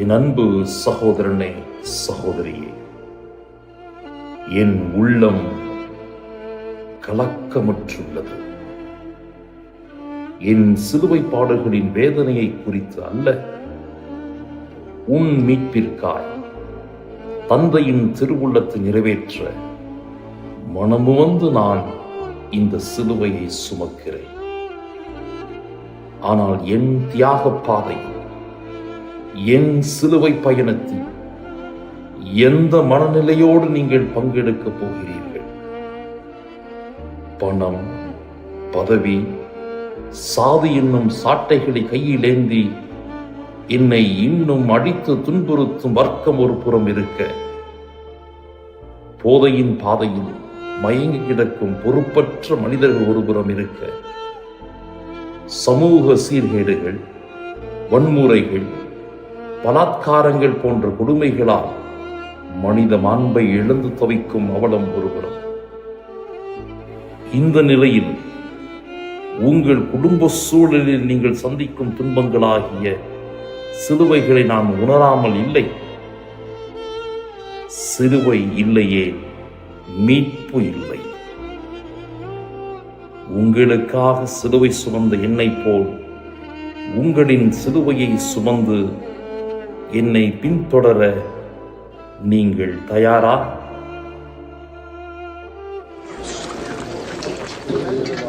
என் அன்பு சகோதரனே, சகோதரியே, என் உள்ளம் கலக்கமுற்றுள்ளது. என் சிலுவை பாடுகளின் வேதனையை குறித்து அல்ல, உன் மீட்பிற்காய் தந்தையின் திருவுள்ளத்தை நிறைவேற்ற மனமுவந்து நான் இந்த சிலுவையை சுமக்கிறேன். ஆனால் என் தியாக பாதையில், என் சிலுவை பயணத்தில் எந்த மனநிலையோடு நீங்கள் பங்கெடுக்கப் போகிறீர்கள்? பணம், பதவி, சாதி என்னும் சாட்டைகளை கையில் ஏந்தி என்னை இன்னும் அடித்து துன்புறுத்தும் வர்க்கம் ஒரு புறம் இருக்க, போதையின் பாதையில் மயங்கி கிடக்கும் பொறுப்பற்ற மனிதர்கள் ஒருபுறம் இருக்க, சமூக சீர்கேடுகள், வன்முறைகள், பலாத்காரங்கள் போன்ற கொடுமைகளால் மனித மாண்பை இழந்து தவிக்கும் அவலம் ஒருபுறம். இந்த நிலையில் உங்கள் குடும்ப சூழலில் நீங்கள் சந்திக்கும் துன்பங்களாகிய சிலுவைகளை நான் உணராமல் இல்லை. சிலுவை இல்லையே மீட்பு இல்லை. உங்களுக்காக சிலுவை சுமந்த என்னை போல் உங்களின் சிலுவையை சுமந்து என்னை பின்தொடர நீங்கள் தயாரா?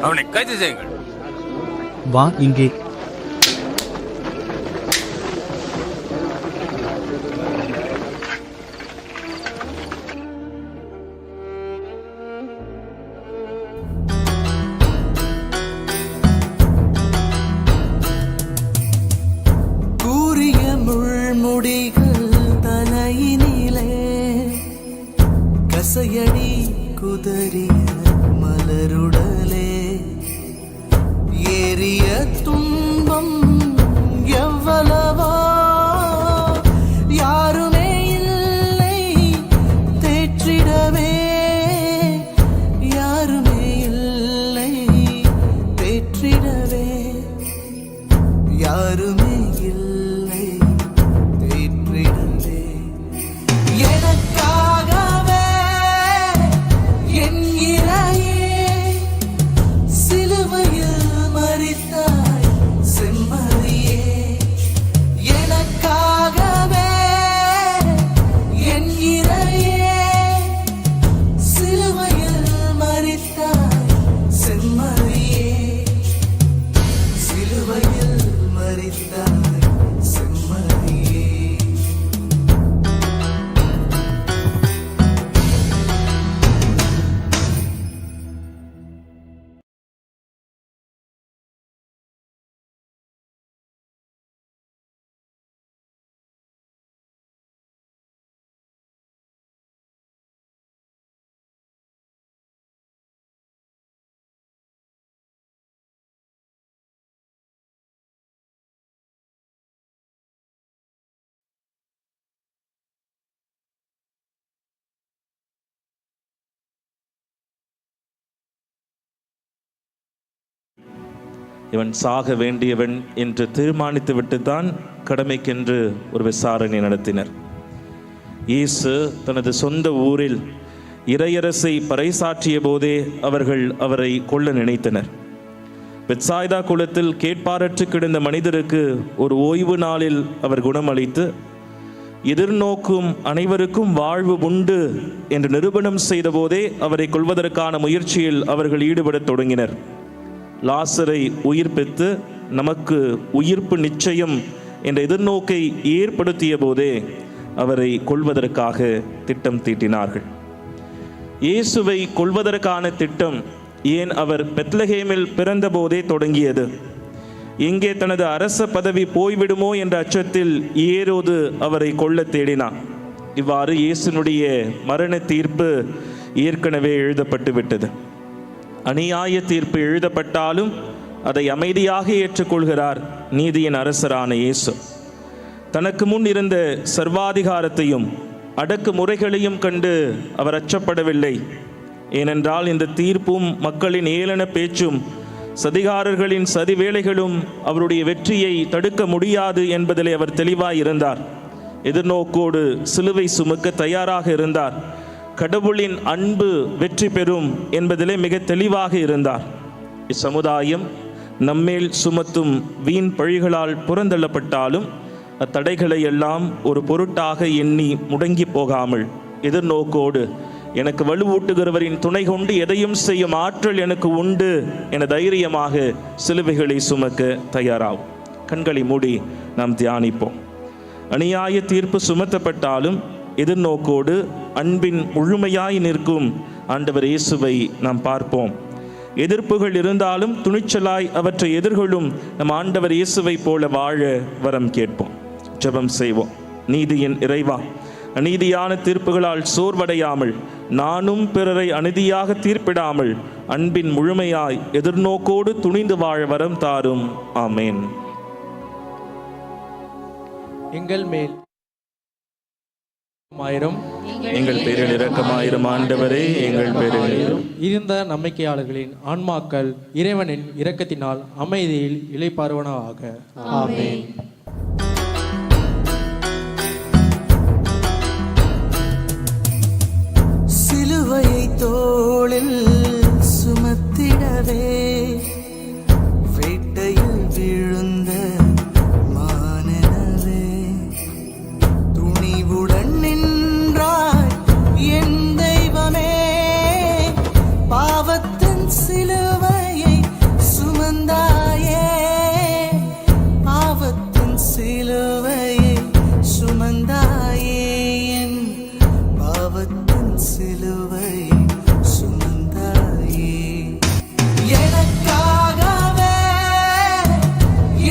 அவனை கைது செய்யுங்கள். வா இங்கே. கூறிய முள்முடிகள் தலையினிலே, கசையடி குதறிய மலருடலே, ஏறிய துன்பம் எவ்வளவோ, யாருமே இல்லை தேற்றிடவே, யாருமே இல்லை தேற்றிடவே, யாருமே இல்லை தேற்றிடவே. எனக்காகவே என் இறையே சிலுவையில் மரித்தாய் செம்மறியே. எனக்காகவே என் இறையே சிலுவையில் மரித்தாய் செம்மறியே. சிலுவையில் மரித்தாய் செம்மறியே. இவன் சாக வேண்டியவன் என்று தீர்மானித்து விட்டுத்தான் கடமைக்கென்று ஒரு விசாரணை நடத்தினர். இயேசு தனது சொந்த ஊரில் இறையரசை பறைசாற்றிய போதே அவர்கள் அவரை கொல்ல நினைத்தனர். பெத்சாய்தா குளத்தில் கேட்பாரற்று கிடந்த மனிதருக்கு ஒரு ஓய்வு நாளில் அவர் குணமளித்து, எதிர்நோக்கும் அனைவருக்கும் வாழ்வு உண்டு என்று நிரூபணம் செய்த போதே அவரை கொல்வதற்கான முயற்சியில் அவர்கள் ஈடுபடத் தொடங்கினர். லாசரை உயிர்ப்பித்து நமக்கு உயிர்ப்பு நிச்சயம் என்ற எதிர்நோக்கை ஏற்படுத்திய போதே அவரை கொல்வதற்காக திட்டம் தீட்டினார்கள். இயேசுவை கொல்வதற்கான திட்டம் ஏன் அவர் பெத்லகேமில் பிறந்த போதே தொடங்கியது. இங்கே தனது அரச பதவி போய்விடுமோ என்ற அச்சத்தில் ஏரோது அவரை கொல்ல தேடினார். இவ்வாறு இயேசுனுடைய மரண தீர்ப்பு ஏற்கனவே எழுதப்பட்டு விட்டது. அநியாய தீர்ப்பு எழுதப்பட்டாலும் அதை அமைதியாக ஏற்றுக்கொள்கிறார் நீதியின் அரசரான இயேசு. தனக்கு முன் இருந்த சர்வாதிகாரத்தையும் அடக்குமுறைகளையும் கண்டு அவர் அச்சப்படவில்லை. ஏனென்றால் இந்த தீர்ப்பும் மக்களின் ஏளன பேச்சும் சதிகாரர்களின் சதி வேலைகளும் அவருடைய வெற்றியை தடுக்க முடியாது என்பதிலே அவர் தெளிவாய் இருந்தார். எதிர்நோக்கோடு சிலுவை சுமக்க தயாராக இருந்தார். கடவுளின் அன்பு வெற்றி பெறும் என்பதிலே மிக தெளிவாக இருந்தார். இச்சமுதாயம் நம்மேல் சுமத்தும் வீண் பழிகளால் புறந்தள்ளப்பட்டாலும் அத்தடைகளை எல்லாம் ஒரு பொருட்டாக எண்ணி முடங்கி போகாமல் எதிர்நோக்கோடு எனக்கு வலுவூட்டுகிறவரின் துணை கொண்டு எதையும் செய்யும் ஆற்றல் எனக்கு உண்டு என தைரியமாக சிலுவைகளை சுமக்க தயாராகும். கண்களை மூடி நாம் தியானிப்போம். அநியாய தீர்ப்பு சுமத்தப்பட்டாலும் எதிர்நோக்கோடு அன்பின் முழுமையாய் நிற்கும் ஆண்டவர் இயேசுவை நாம் பார்ப்போம். எதிர்ப்புகள் இருந்தாலும் துணிச்சலாய் அவற்றை எதிர்கொள்ளும் நம் ஆண்டவர் இயேசுவை போல வாழ வரம் கேட்போம். ஜெபம் செய்வோம். நீதியின் இறைவா, அநீதியான தீர்ப்புகளால் சோர்வடையாமல் நானும் பிறரை அநீதியாக தீர்ப்பிடாமல் அன்பின் முழுமையாய் எதிர்நோக்கோடு துணிந்து வாழ வரம் தாரும். ஆமேன். எங்கள் மேல் எங்கள் பேரில் இரக்கமாயிரும் ஆண்டவரே, எங்கள் பேரில் இருந்த நம்பிக்கையாளர்களின் ஆன்மாக்கள் இறைவனின் இரக்கத்தினால் அமைதியில் இளைப்பாறுவனவாக. ஆமென். சிலுவையை தோளில் சுமத்திடவே வேட்டையில் விழுந்த மானனவே துணிவுடன் நின்றாய் என் தெய்வமே. பாவத்தின் சிலுவையை சுமந்தாயே, பாவத்தின் சிலுவையை சுமந்தாயே, என் பாவத்தின் சிலுவை சுமந்தாயே. எனக்காகவே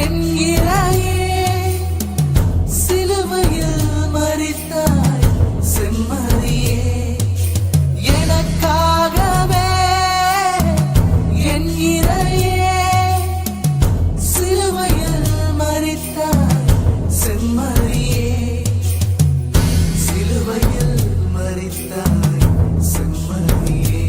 என் இறையே சிலுவையில் மரித்தாய் செம்மறியே. எனக்காகவே என் இறையே சிலுவையில் மரித்தாய் செம்மறியே. சிலுவையில் மரித்தாய் செம்மறியே.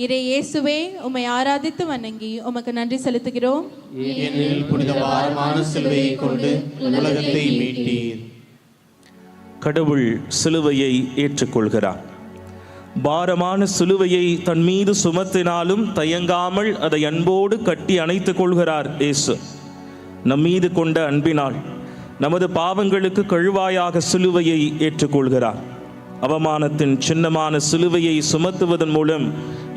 இறை இயேசுவே, உம்மை ஆராதித்து வணங்கி உமக்கு நன்றி செலுத்துகிறோம். ஏனெனில் புனித பாரமான சிலுவையை கொண்டு உலகத்தை மீட்டீர். கடவுள் சிலுவையை ஏற்றுக்கொள்கிறார். பாரமான சிலுவையை தன் மீது சுமத்தினாலும் தயங்காமல் அதை அன்போடு கட்டி அணைத்துக் கொள்கிறார் இயேசு. நம் மீது கொண்ட அன்பினால் நமது பாவங்களுக்கு கழுவாயாக சிலுவையை ஏற்றுக்கொள்கிறார். அவமானத்தின் சின்னமான சிலுவையை சுமத்துவதன் மூலம்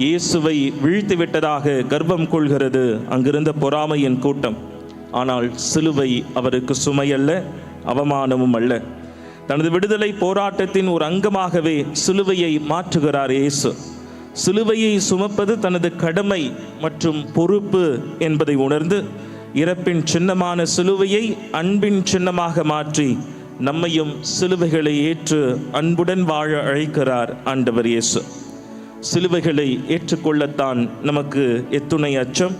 இயேசுவை வீழ்த்திவிட்டதாக கர்வம் கொள்கிறது அங்கிருந்த பொறாமையின் கூட்டம். ஆனால் சிலுவை அவருக்கு சுமையல்ல, அவமானமும் அல்ல. தனது விடுதலை போராட்டத்தின் ஒரு அங்கமாகவே சிலுவையை மாற்றுகிறார் இயேசு. சிலுவையை சுமப்பது தனது கடமை மற்றும் பொறுப்பு என்பதை உணர்ந்து இறப்பின் சின்னமான சிலுவையை அன்பின் சின்னமாக மாற்றி நம்மையும் சிலுவைகளை ஏற்று அன்புடன் வாழ அழைக்கிறார் ஆண்டவர் இயேசு. சிலுவைகளை ஏற்றுக்கொள்ளத்தான் நமக்கு எத்துணை அச்சம்.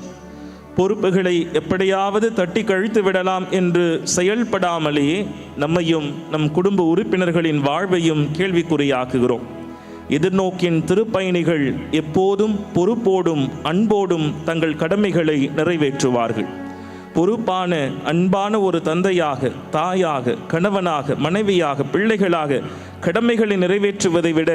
பொறுப்புகளை எப்படியாவது தட்டி கழித்து விடலாம் என்று செயல்படாமலேயே நம்மையும் நம் குடும்ப உறுப்பினர்களின் வாழ்வையும் கேள்விக்குறியாக்குகிறோம். எதிர்நோக்கின் திருப்பயணிகள் எப்போதும் பொறுப்போடும் அன்போடும் தங்கள் கடமைகளை நிறைவேற்றுவார்கள். பொறுப்பான அன்பான ஒரு தந்தையாக, தாயாக, கணவனாக, மனைவியாக, பிள்ளைகளாக கடமைகளை நிறைவேற்றுவதை விட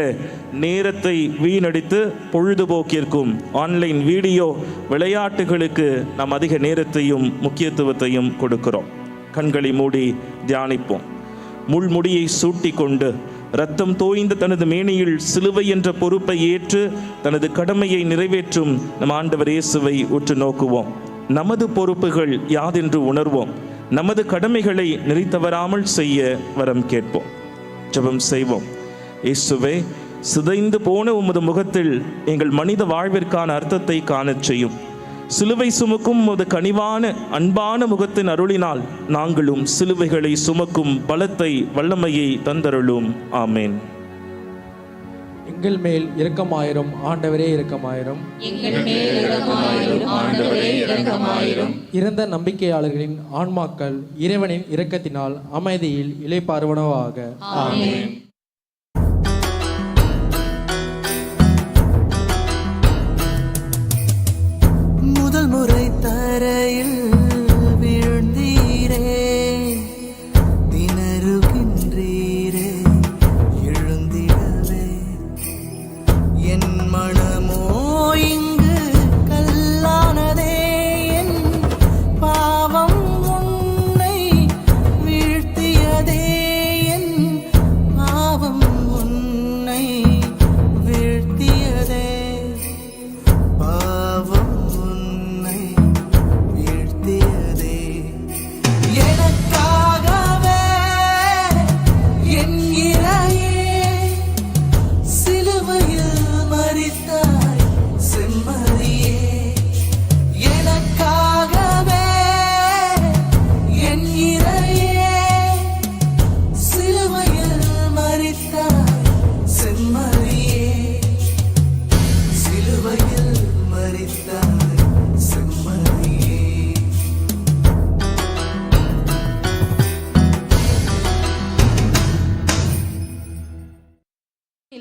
நேரத்தை வீணடித்து பொழுதுபோக்கிற்கும் ஆன்லைன் வீடியோ விளையாட்டுகளுக்கு நாம் அதிக நேரத்தையும் முக்கியத்துவத்தையும் கொடுக்கிறோம். கண்களை மூடி தியானிப்போம். முள்முடியை சூட்டி கொண்டு இரத்தம் தோய்ந்த தனது மேனியில் சிலுவை என்ற பொறுப்பை ஏற்று தனது கடமையை நிறைவேற்றும் நம் ஆண்டவர் இயேசுவை உற்று நோக்குவோம். நமது பொறுப்புகள் யாதென்று உணர்வோம். நமது கடமைகளை நெறித்தவராமல் செய்ய வரம் கேட்போம். ஜெபம் செய்வோம். இயேசுவே, சிதைந்து போன உமது முகத்தில் எங்கள் மனித வாழ்விற்கான அர்த்தத்தை காணச் செய்யும். சிலுவை சுமக்கும் உமது கனிவான அன்பான முகத்தின் அருளினால் நாங்களும் சிலுவைகளை சுமக்கும் பலத்தை, வல்லமையை தந்தருளும். ஆமேன். எங்கள் மேல் இரக்கமாயிரும் ஆண்டவரே, இரக்கமாயிரும். இறந்த நம்பிக்கையாளர்களின் ஆன்மாக்கள் இறைவனின் இரக்கத்தினால் அமைதியில் இளைப்பாறுவனவாக. ஆமென்.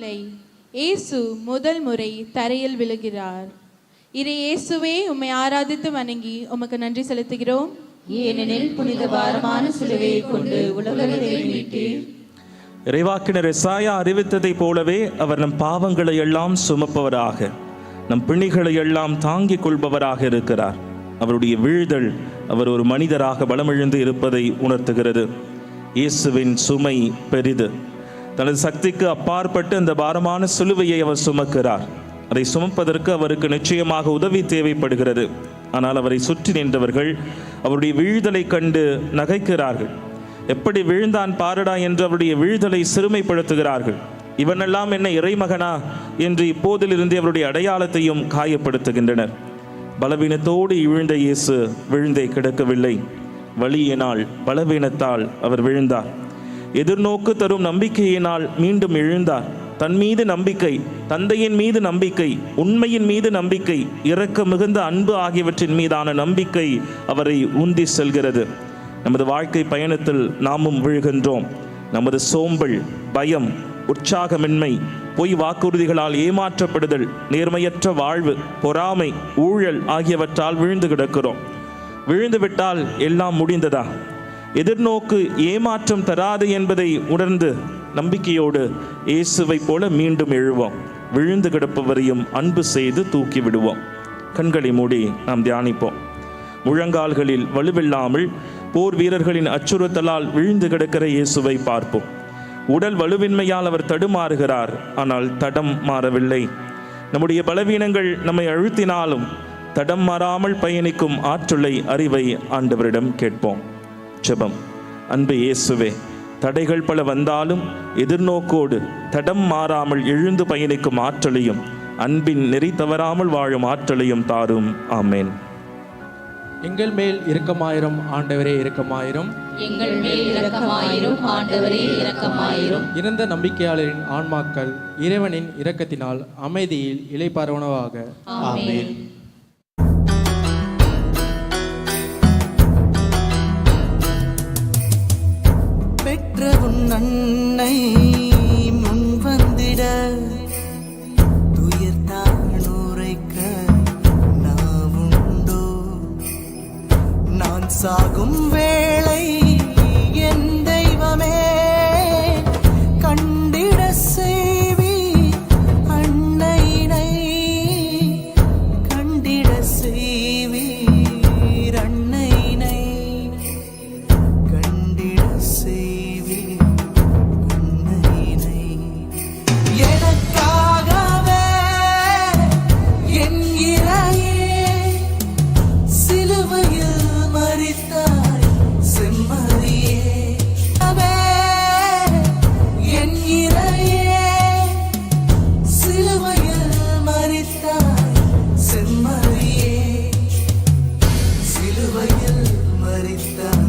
இல்லை. இயேசு முதல் முறை தரையில் விழுகிறார். இறை இயேசுவே, உம்மை ஆராதித்து வணங்கி உமக்கு நன்றி செலுத்துகிறோம். ஏனெனில் புனித பாரமான சிலுவையை கொண்டு உலகத்தை மீட்டீர். இறைவாக்கினர் எசாயா அறிவித்ததைப் போலவே அவர் நம் பாவங்களை எல்லாம் சுமப்பவராக, நம் பிணிகளை எல்லாம் தாங்கிக் கொள்பவராக இருக்கிறார். அவருடைய வீழ்தல் அவர் ஒரு மனிதராக பலமிழந்து இருப்பதை உணர்த்துகிறது. இயேசுவின் சுமை பெரிது. தனது சக்திக்கு அப்பாற்பட்டு அந்த பாரமான சிலுவையை அவர் சுமக்கிறார். அதை சுமப்பதற்கு அவருக்கு நிச்சயமாக உதவி தேவைப்படுகிறது. ஆனால் அவரை சுற்றி நின்றவர்கள் அவருடைய வீழ்தலை கண்டு நகைக்கிறார்கள். எப்படி வீழ்ந்தான் பாரடா என்று அவருடைய வீழ்தலை சிறுமைப்படுத்துகிறார்கள். இவனெல்லாம் என்ன இறைமகனா என்று இப்போதிலிருந்து அவருடைய அடையாளத்தையும் காயப்படுத்துகின்றனர். பலவீனத்தோடு வீழ்ந்த இயேசு விழுந்தே கிடக்கவில்லை. வலியினால், பலவீனத்தால் அவர் விழுந்தார். எதிர்நோக்கு தரும் நம்பிக்கையினால் மீண்டும் எழுந்தார். தன் மீது நம்பிக்கை, தந்தையின் மீது நம்பிக்கை, உண்மையின் மீது நம்பிக்கை, இரக்க மிகுந்த அன்பு ஆகியவற்றின் மீதான நம்பிக்கை அவரை உந்தி செல்கிறது. நமது வாழ்க்கை பயணத்தில் நாமும் விழுகின்றோம். நமது சோம்பல், பயம், உற்சாகமின்மை, பொய் வாக்குறுதிகளால் ஏமாற்றப்படுதல், நேர்மையற்ற வாழ்வு, பொறாமை, ஊழல் ஆகியவற்றால் விழுந்து கிடக்கிறோம். விழுந்துவிட்டால் எல்லாம் முடிந்ததா? எதிர்நோக்கு ஏமாற்றம் தராது என்பதை உணர்ந்து நம்பிக்கையோடு இயேசுவை போல மீண்டும் எழுவோம். விழுந்து கிடப்பவரையும் அன்பு செய்து தூக்கி விடுவோம். கண்களை மூடி நாம் தியானிப்போம். முழங்கால்களில் வலுவில்லாமல் போர் வீரர்களின் அச்சுறுத்தலால் விழுந்து கிடக்கிற இயேசுவை பார்ப்போம். உடல் வலுவின்மையால் அவர் தடுமாறுகிறார். ஆனால் தடம் மாறவில்லை. நம்முடைய பலவீனங்கள் நம்மை அழுத்தினாலும் தடம் மாறாமல் பயணிக்கும் ஆற்றலை, அறிவை ஆண்டவரிடம் கேட்போம். ஜெபம். அன்பு இயேசுவே, தடைகள் பல வந்தாலும் எதிர்நோக்கோடு தடம் மாறாமல் எழுந்து பயணிக்கும் ஆற்றலையும், அன்பின் நெறி தவறாமல் வாழும் ஆற்றலையும் தாரும். ஆமேன். எங்கள் மேல் இரக்கமாயிரும் ஆண்டவரே, இரக்கமாயிரும். எங்கள் மேல் இரக்கமாயிரும் ஆண்டவரே, இரக்கமாயிரும். இறந்த நம்பிக்கையாளரின் ஆன்மாக்கள் இறைவனின் இரக்கத்தினால் அமைதியில் இளைப்பாறுவனவாக. ஆமென். பெற்ற உன் அன்னை முன் வந்திட துயர்தான் உரைக்க நாவுண்டோ? நான் சாகும் வேளை என் தெய்வமே கண்டிட செய்வி அன்னையினை, கண்டிட செய்வி அன்னையினை, கண்டிட செய்வி அன்னையினை. எனக்காகவே என் இறையே சிலுவையில் மரித்தாய் செம்மறியே. என் இறையே சிலுவையில் மரித்தாய் செம்மறியே, சிலுவையில் மரித்தாய்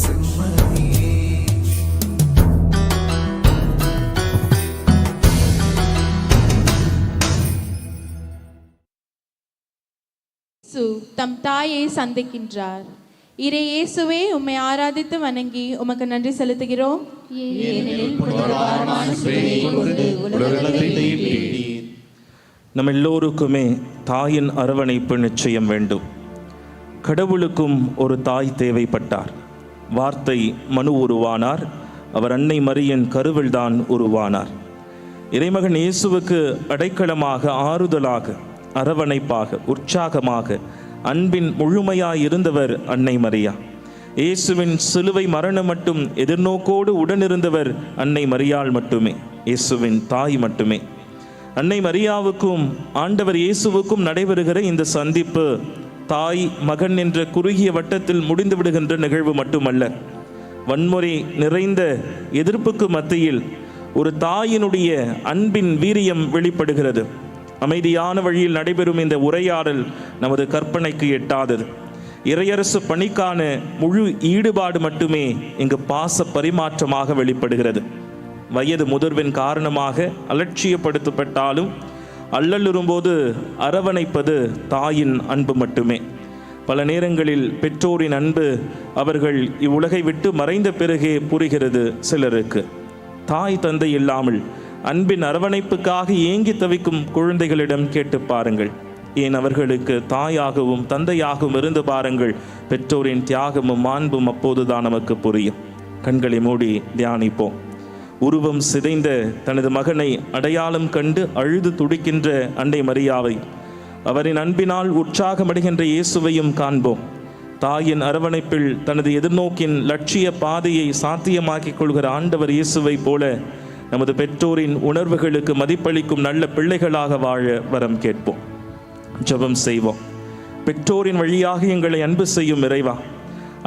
செம்மறியே. இயேசு தம் தாயை சந்திக்கின்றார். இறை இயேசுவே, உம்மை ஆராதித்து வணங்கி உமக்கு நன்றி செலுத்துகிறோம். ஏனெனில் புனித பாரமான சிலுவையை கொண்டு உலகத்தை மீட்டீர். நம்ம எல்லோருக்குமே தாயின் அரவணைப்பு நிச்சயம் வேண்டும். கடவுளுக்கும் ஒரு தாய் தேவைப்பட்டார். வார்த்தை மனு உருவானார். அவர் அன்னை மரியின் கருவில்தான் உருவானார். இறைமகன் இயேசுவுக்கு அடைக்கலமாக, ஆறுதலாக, அரவணைப்பாக, உற்சாகமாக, அன்பின் முழுமையாய் இருந்தவர் அன்னை மரியா. இயேசுவின் சிலுவை மரணம் மட்டும் எதிர்நோக்கோடு உடனிருந்தவர் அன்னை மரியாள் மட்டுமே, இயேசுவின் தாய் மட்டுமே. அன்னை மரியாவுக்கும் ஆண்டவர் இயேசுவுக்கும் நடைபெறுகிற இந்த சந்திப்பு தாய் மகன் என்ற குறுகிய வட்டத்தில் முடிந்து விடுகின்ற நிகழ்வு மட்டுமல்ல. வன்முறை நிறைந்த எதிர்ப்புக்கு மத்தியில் ஒரு தாயினுடைய அன்பின் வீரியம் வெளிப்படுகிறது. அமைதியான வழியில் நடைபெறும் இந்த உரையாடல் நமது கற்பனைக்கு எட்டாதது. இறையரசு பணிக்கான முழு ஈடுபாடு மட்டுமே இங்கு பாச பரிமாற்றமாக வெளிப்படுகிறது. வயது முதிர்வின் காரணமாக அலட்சியப்படுத்தப்பட்டாலும் அல்லலுறும்போது அரவணைப்பது தாயின் அன்பு மட்டுமே. பல நேரங்களில் பெற்றோரின் அன்பு அவர்கள் இவ்வுலகை விட்டு மறைந்த பிறகே புரிகிறது சிலருக்கு. தாய் தந்தை இல்லாமல் அன்பின் அரவணைப்புக்காக ஏங்கி தவிக்கும் குழந்தைகளிடம் கேட்டு பாருங்கள். ஏன் அவர்களுக்கு தாயாகவும் தந்தையாகவும் இருந்து பாருங்கள். பெற்றோரின் தியாகமும் மாண்பும் அப்போதுதான் நமக்கு புரியும். கண்களை மூடி தியானிப்போம். உருவம் சிதைந்த தனது மகனை அடையாளம் கண்டு அழுது துடிக்கின்ற அன்னை மரியாவை, அவரின் அன்பினால் உற்சாகமடைகின்ற இயேசுவையும் காண்போம். தாயின் அரவணைப்பில் தனது எதிர்நோக்கின் லட்சிய பாதையை சாத்தியமாக்கிக் கொள்கிற ஆண்டவர் இயேசுவை போல நமது பெற்றோரின் உணர்வுகளுக்கு மதிப்பளிக்கும் நல்ல பிள்ளைகளாக வாழ வரம் கேட்போம். ஜெபம் செய்வோம். பெற்றோரின் வழியாக எங்களை அன்பு செய்யும் இறைவா,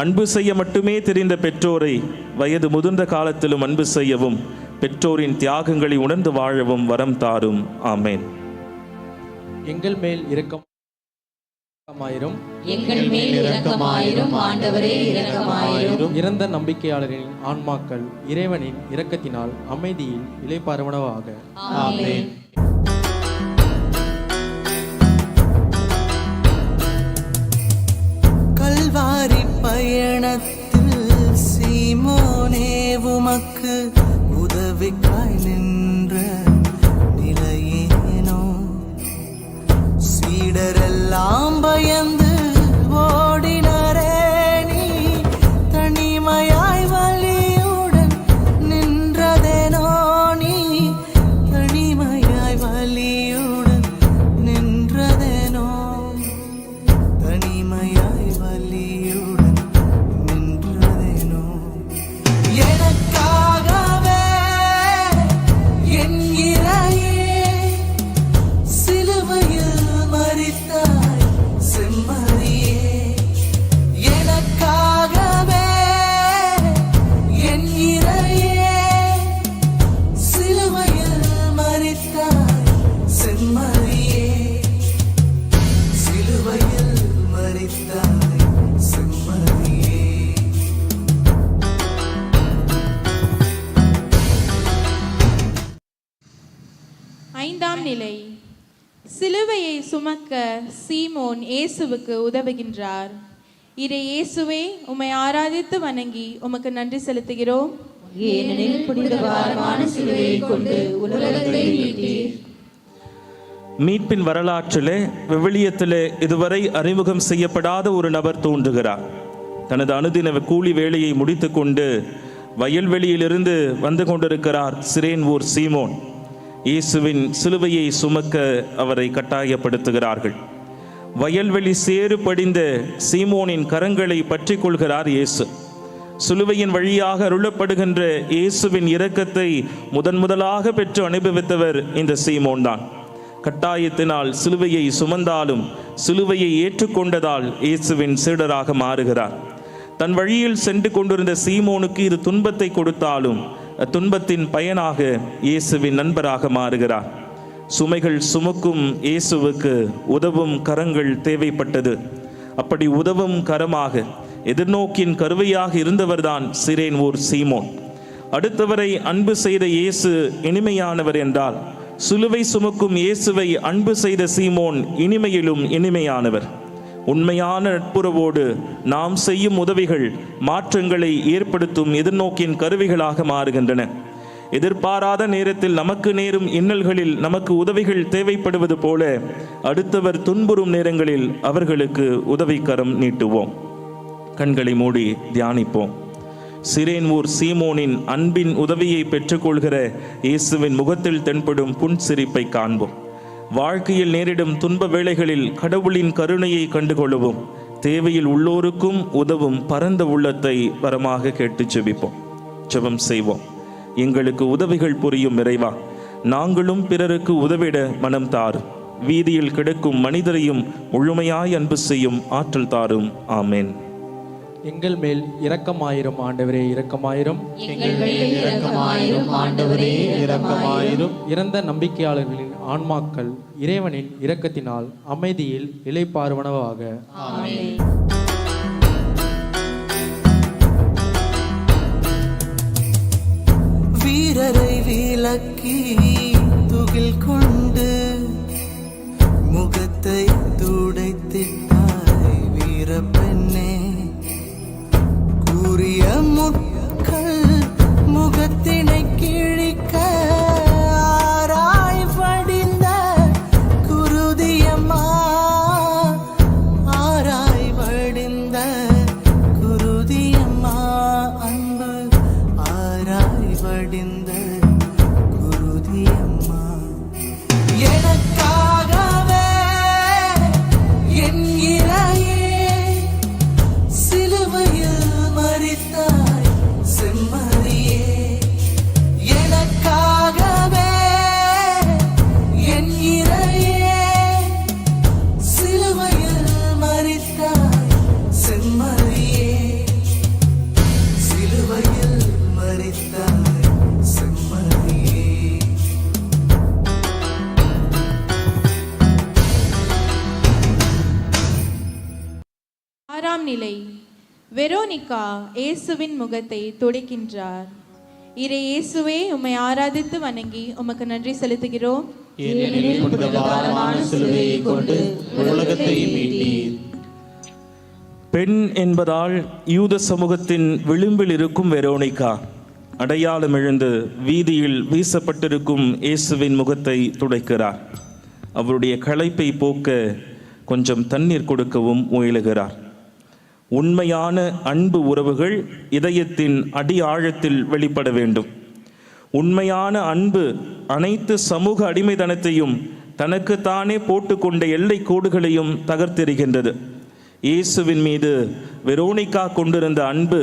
அன்பு செய்ய மட்டுமே தெரிந்த பெற்றோரை வயது முதிர்ந்த காலத்திலும் அன்பு செய்யவும், பெற்றோரின் தியாகங்களை உணர்ந்து வாழவும் வரம் தாரும். ஆமேன். எங்கள் மேல் இரக்கமாயிரும், எங்கள் மேல் இரக்கமாயிரும் ஆண்டவரே இரக்கமாயிரும். இறந்த நம்பிக்கையாளரின் ஆன்மாக்கள் இறைவனின் இரக்கத்தினால் அமைதியில் இளைப்பாறுவனவாக. ஆமென். கல்வாரி பயணத்தில் சீமோனே உமக்கு உதவிக்காய் நின்ற நிலையேனோ, சீடரெல்லாம் பயந்து ஓடினரே, நீ தனிமையாய் வலியுடன் நின்றதேனோ, நீ தனிமையாய் வலியுடன் நின்றதேனோ, தனிமையாய் வலியுடன் நின்றதேனோ. எனக்காகவே என் இறையே சிலுவையில் மரித்தாய் செம்மறியே, எனக்காகவே என் இறையே சிலுவையில் மரித்தாய் செம்மறியே, சிலுவையில் மரித்தாய் செம்மறியே. ஐந்தாம் நிலை. சிலுவையை சுமக்க சீமோன் இயேசுவுக்கு உதவுகின்றார். இறை இயேசுவே, உம்மை ஆராதித்து வணங்கி உமக்கு நன்றி செலுத்துகிறோம். ஏனெனில் புனித பாரமான சிலுவையை கொண்டு உலகத்தை மீட்டீர். மீட்பின் வரலாற்றிலே விவிலியத்திலே இதுவரை அறிமுகம் செய்யப்படாத ஒரு நபர் தோன்றுகிறார். தனது அனுதின கூலி வேலையை முடித்துக்கொண்டு வயல்வெளியிலிருந்து வந்து கொண்டிருக்கிறார் சிரேன் ஊர் சீமோன். இயேசுவின் சிலுவையை சுமக்க அவரை கட்டாயப்படுத்துகிறார்கள். வயல்வெளி சேறு படிந்த சீமோனின் கரங்களை பற்றி கொள்கிறார் இயேசு. சிலுவையின் வழியாக அருளப்படுகின்ற இயேசுவின் இரக்கத்தை முதலாக பெற்று அனுபவித்தவர் இந்த சீமோன் தான். கட்டாயத்தினால் சிலுவையை சுமந்தாலும் சிலுவையை ஏற்றுக்கொண்டதால் இயேசுவின் சீடராக மாறுகிறார். தன் வழியில் சென்று கொண்டிருந்த சீமோனுக்கு இது துன்பத்தை கொடுத்தாலும் துன்பத்தின் பயனாக இயேசுவின் நண்பராக மாறுகிறார். சுமைகள் சுமக்கும் இயேசுவுக்கு உதவும் கரங்கள் தேவைப்பட்டது. அப்படி உதவும் கரமாக எதிர்நோக்கின் கருவையாக இருந்தவர்தான் சிரேன் ஊர் சீமோன். அடுத்தவரை அன்பு செய்த இயேசு இனிமையானவர் என்றால், சிலுவை சுமக்கும் இயேசுவை அன்பு செய்த சீமோன் இனிமையிலும் இனிமையானவர். உண்மையான நட்புறவோடு நாம் செய்யும் உதவிகள் மாற்றங்களை ஏற்படுத்தும் எதிர்நோக்கின் கருவிகளாக மாறுகின்றன. எதிர்பாராத நேரத்தில் நமக்கு நேரும் இன்னல்களில் நமக்கு உதவிகள் தேவைப்படுவது போல அடுத்தவர் துன்புறும் நேரங்களில் அவர்களுக்கு உதவிக்கரம் நீட்டுவோம். கண்களை மூடி தியானிப்போம். சிரேன் ஊர் சீமோனின் அன்பின் உதவியை பெற்றுக்கொள்கிற இயேசுவின் முகத்தில் தென்படும் புன்சிரிப்பை காண்போம். வாழ்க்கையில் நேரிடும் துன்ப வேளைகளில் கடவுளின் கருணையை கண்டுகொள்ளவும், தேவையில் உள்ளோருக்கும் உதவும் பரந்த உள்ளத்தை வரமாக கேட்டு ஜெபிப்போம். ஜெபம் செய்வோம். எங்களுக்கு உதவிகள் புரியும் இறைவா, நாங்களும் பிறருக்கு உதவிட மனம் தாரும். வீதியில் கிடக்கும் மனிதரையும் முழுமையாய் அன்பு செய்யும் ஆற்றல் தாரும். ஆமேன். எங்கள் மேல் இரக்கமாயிரும் ஆண்டவரே இரக்கமாயிரும். எங்கள் மேல் இரக்கமாயிரும் ஆண்டவரே இரக்கமாயிரும். இறந்த நம்பிக்கையாளர்களின் ஆன்மாக்கள் இறைவனின் இரக்கத்தினால் அமைதியில் இளைப்பாறுவனவாக. ஆமென். வீரரை விலக்கி துகில் கொண்டு முகத்தை துடைத்திட்டாய் வீரப்பெண்ணே, கூறிய முட்கள் முகத்தினை கிழிக்க வெரோனிகா இயேசுவின் முகத்தை துடைக்கின்றார். இறை இயேசுவே, உம்மை ஆராதித்து வணங்கி உமக்கு நன்றி செலுத்துகிறோம். ஏனெனில் புனித பாரமான சிலுவையை கொண்டு உலகத்தை மீட்டீர். பெண் என்பதால் யூத சமூகத்தின் விளிம்பில் இருக்கும் வெரோனிகா அடையாளம் இழந்து வீதியில் வீசப்பட்டிருக்கும் இயேசுவின் முகத்தை துடைக்கிறார். அவருடைய களைப்பை போக்க கொஞ்சம் தண்ணீர் கொடுக்கவும் முயலுகிறார். உண்மையான அன்பு உறவுகள் இதயத்தின் அடி ஆழத்தில் வெளிப்பட வேண்டும். உண்மையான அன்பு அனைத்து சமூக அடிமைத்தனத்தையும் தனக்குத்தானே போட்டுக்கொண்ட எல்லை கோடுகளையும் தகர்த்தெறிகின்றது. இயேசுவின் மீது வெரோனிகா கொண்டிருந்த அன்பு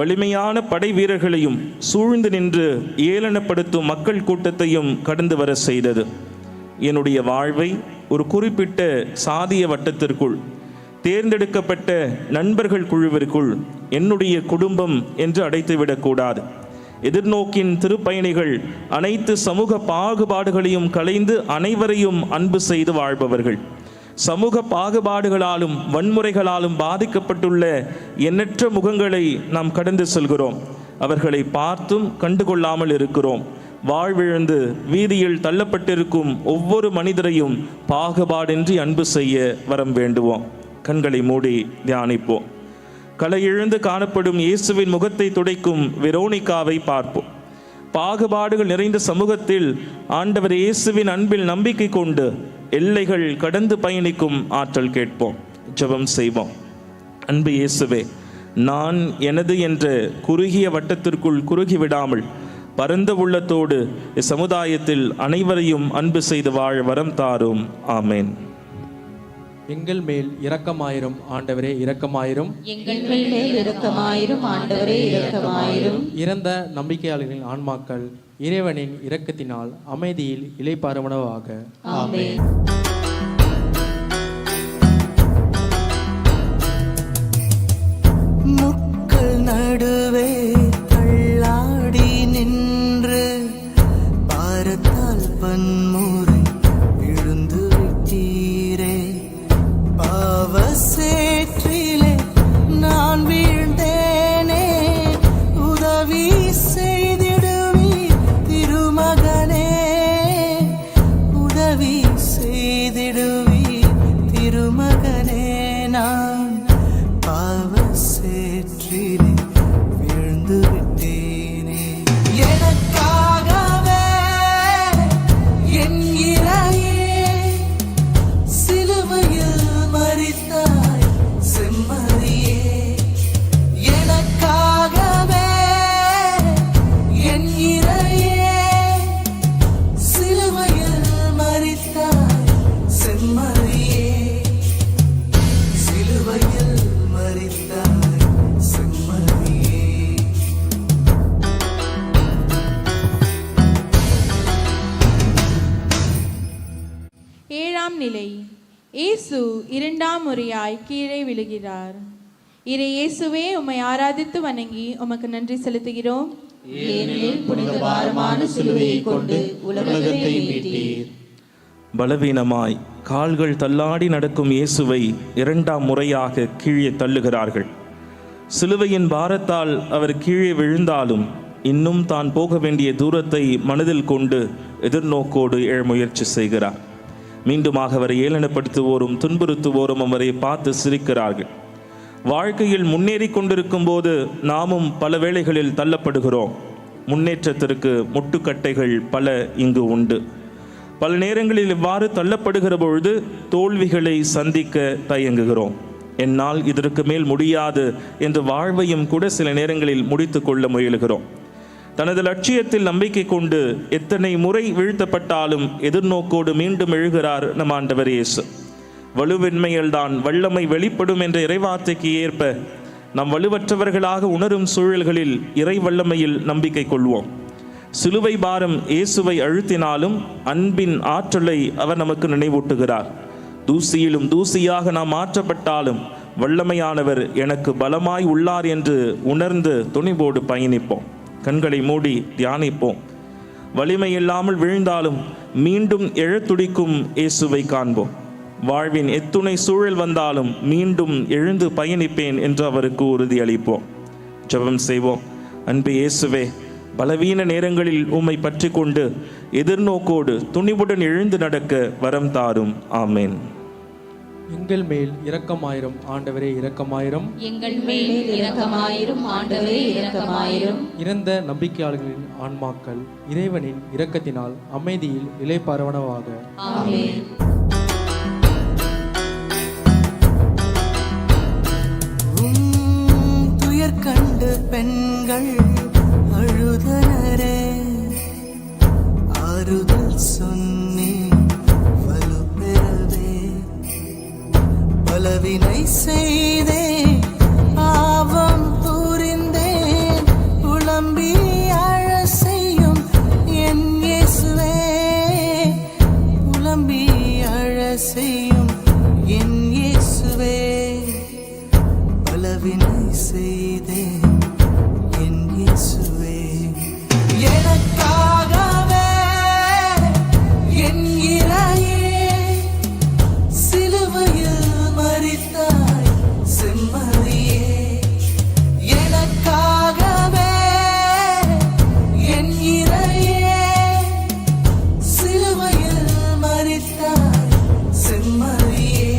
வலிமையான படை வீரர்களையும் சூழ்ந்து நின்று ஏளனப்படுத்தும் மக்கள் கூட்டத்தையும் கடந்து வர செய்தது. என்னுடைய வாழ்வை ஒரு குறிப்பிட்ட சாதிய வட்டத்திற்குள், தேர்ந்தெடுக்கப்பட்ட நண்பர்கள் குழுவிற்குள், என்னுடைய குடும்பம் என்று அடைத்துவிடக்கூடாது. எதிர்நோக்கின் திருப்பயணிகள் அனைத்து சமூக பாகுபாடுகளையும் களைந்து அனைவரையும் அன்பு செய்து வாழ்பவர்கள். சமூக பாகுபாடுகளாலும் வன்முறைகளாலும் பாதிக்கப்பட்டுள்ள எண்ணற்ற முகங்களை நாம் கடந்து செல்கிறோம். அவர்களை பார்த்தும் கண்டுகொள்ளாமல் இருக்கிறோம். வாழ்விழந்து வீதியில் தள்ளப்பட்டிருக்கும் ஒவ்வொரு மனிதரையும் பாகுபாடின்றி அன்பு செய்ய வரம் வேண்டுவோம். கண்களை மூடி தியானிப்போம். கலையிழந்து காணப்படும் இயேசுவின் முகத்தை துடைக்கும் வெரோனிகாவை பார்ப்போம். பாகுபாடுகள் நிறைந்த சமூகத்தில் ஆண்டவர் இயேசுவின் அன்பில் நம்பிக்கை கொண்டு எல்லைகள் கடந்து பயணிக்கும் ஆற்றல் கேட்போம். ஜெபம் செய்வோம். அன்பு இயேசுவே, நான் எனது என்ற குறுகிய வட்டத்திற்குள் குறுகிவிடாமல் பரந்த உள்ளத்தோடு இச்சமுதாயத்தில் அனைவரையும் அன்பு செய்து வாழ வரம் தாரும். ஆமேன். எங்கள் மேல் இரக்கமாயிரும் ஆண்டவரே, இரக்கமாயிரும். எங்கள் மேல் இரக்கமாயிரும் ஆண்டவரே, இரக்கமாயிரும். இறந்த நம்பிக்கையாளர்களின் ஆன்மாக்கள் இறைவனின் இரக்கத்தினால் அமைதியில் இளைப்பாறுவனவாக. ஆமென். முட்கள் நடுவே தள்ளாடி நின்று பாரத்தால் பன்முறை விழுந்து விட்டீரே. பாவ சேற்றிலே நான் வீழ்ந்தேனே, உதவி செய்திடுவி திருமகனே, உதவி செய்திடுவி திருமகனே. நான் பாவ சேற்றிலே விழுந்து விட்டேனே. எனக்காகவே என் இறையே சிலுவையில் மரித்தாய் செம்மறியே. எனக்காகவே என் இறையே சிலுவையில் மரித்தாய் செம்மறியே. சிலுவையில் மரித்தாய் செம்மறியே. ஏழாம் நிலை. இயேசு இரண்டாம் முறையாய் கீழே விழுகிறார். இறை இயேசுவே, உம்மை ஆராதித்து வணங்கி உமக்கு நன்றி செலுத்துகிறோம். ஏனெனில் புனித பாரமான சிலுவையை கொண்டு உலகத்தை மீட்டீர். பலவீனமாய் கால்கள் தள்ளாடி நடக்கும் இயேசுவை இரண்டாம் முறையாக கீழே தள்ளுகிறார்கள். சிலுவையின் பாரத்தால் அவர் கீழே விழுந்தாலும் இன்னும் தான் போக வேண்டிய தூரத்தை மனதில் கொண்டு எதிர்நோக்கோடு எழ முயற்சி செய்கிறார். மீண்டுமாக அவரை ஏளனப்படுத்துவோரும் துன்புறுத்துவோரும் அவரை பார்த்து சிரிக்கிறார்கள். வாழ்க்கையில் முன்னேறி கொண்டிருக்கும் போது நாமும் பல வேளைகளில் தள்ளப்படுகிறோம். முன்னேற்றத்திற்கு முட்டுக்கட்டைகள் பல இங்கு உண்டு. பல நேரங்களில் இவ்வாறு தள்ளப்படுகிற பொழுது தோல்விகளை சந்திக்க தயங்குகிறோம். என்னால் இதற்கு மேல் முடியாது என்று வாழ்வையும் கூட சில நேரங்களில் முடித்து கொள்ள முயலுகிறோம். தனது லட்சியத்தில் நம்பிக்கை கொண்டு எத்தனை முறை வீழ்த்தப்பட்டாலும் எதிர்நோக்கோடு மீண்டும் எழுகிறார் நம் ஆண்டவர் இயேசு. வலுவின்மையில்தான் வல்லமை வெளிப்படும் என்ற இறைவார்த்தைக்கு ஏற்ப நாம் வலுவற்றவர்களாக உணரும் சூழல்களில் இறை வல்லமையில் நம்பிக்கை கொள்வோம். சிலுவை பாரம் இயேசுவை அழுத்தினாலும் அன்பின் ஆற்றலை அவர் நமக்கு நினைவூட்டுகிறார். தூசியிலும் தூசியாக நாம் மாற்றப்பட்டாலும் வல்லமையானவர் எனக்கு பலமாய் உள்ளார் என்று உணர்ந்து துணிவோடு பயணிப்போம். கண்களை மூடி தியானிப்போம். வலிமை இல்லாமல் விழுந்தாலும் மீண்டும் எழத்துடிக்கும் இயேசுவை காண்போம். வாழ்வின் எத்துணை சூழல் வந்தாலும் மீண்டும் எழுந்து பயணிப்பேன் என்று அவருக்கு உறுதியளிப்போம். ஜெபம் செய்வோம். அன்பு இயேசுவே, பலவீன நேரங்களில் உம்மை பற்றி கொண்டு எதிர்நோக்கோடு துணிவுடன் எழுந்து நடக்க வரம் தாரும். ஆமேன். எங்கள் மேல் இரக்கமாயிரும் ஆண்டவரே இரக்கமாயிரும். எங்கள் மேல் இரக்கமாயிரும் ஆண்டவரே இரக்கமாயிரும். இறந்த நம்பிக்கையாளர்களின் ஆன்மாக்கள் இறைவனின் இரக்கத்தினால் அமைதியில் இளைப்பாறுவனவாக. ஆமென். துயர் கண்டு பெண்கள் அழுதனரே, ஆறுதல் சொன்னே வலுப்பெறவே. பலவினை செய்தே பாவம் புரிந்தேன், புலம்பி அழ செய்யும் என் இயேசுவே. புலம்பி அழ செய்யும் என் இயேசுவே. பலவினை செய்தேன் என் இயேசுவே. எனக்காகவே என் இறையே சிலுவையில் மரித்தாய் செம்மறியே. எனக்காகவே என் இறையே சிலுவையில் மரித்தாய் செம்மறியே.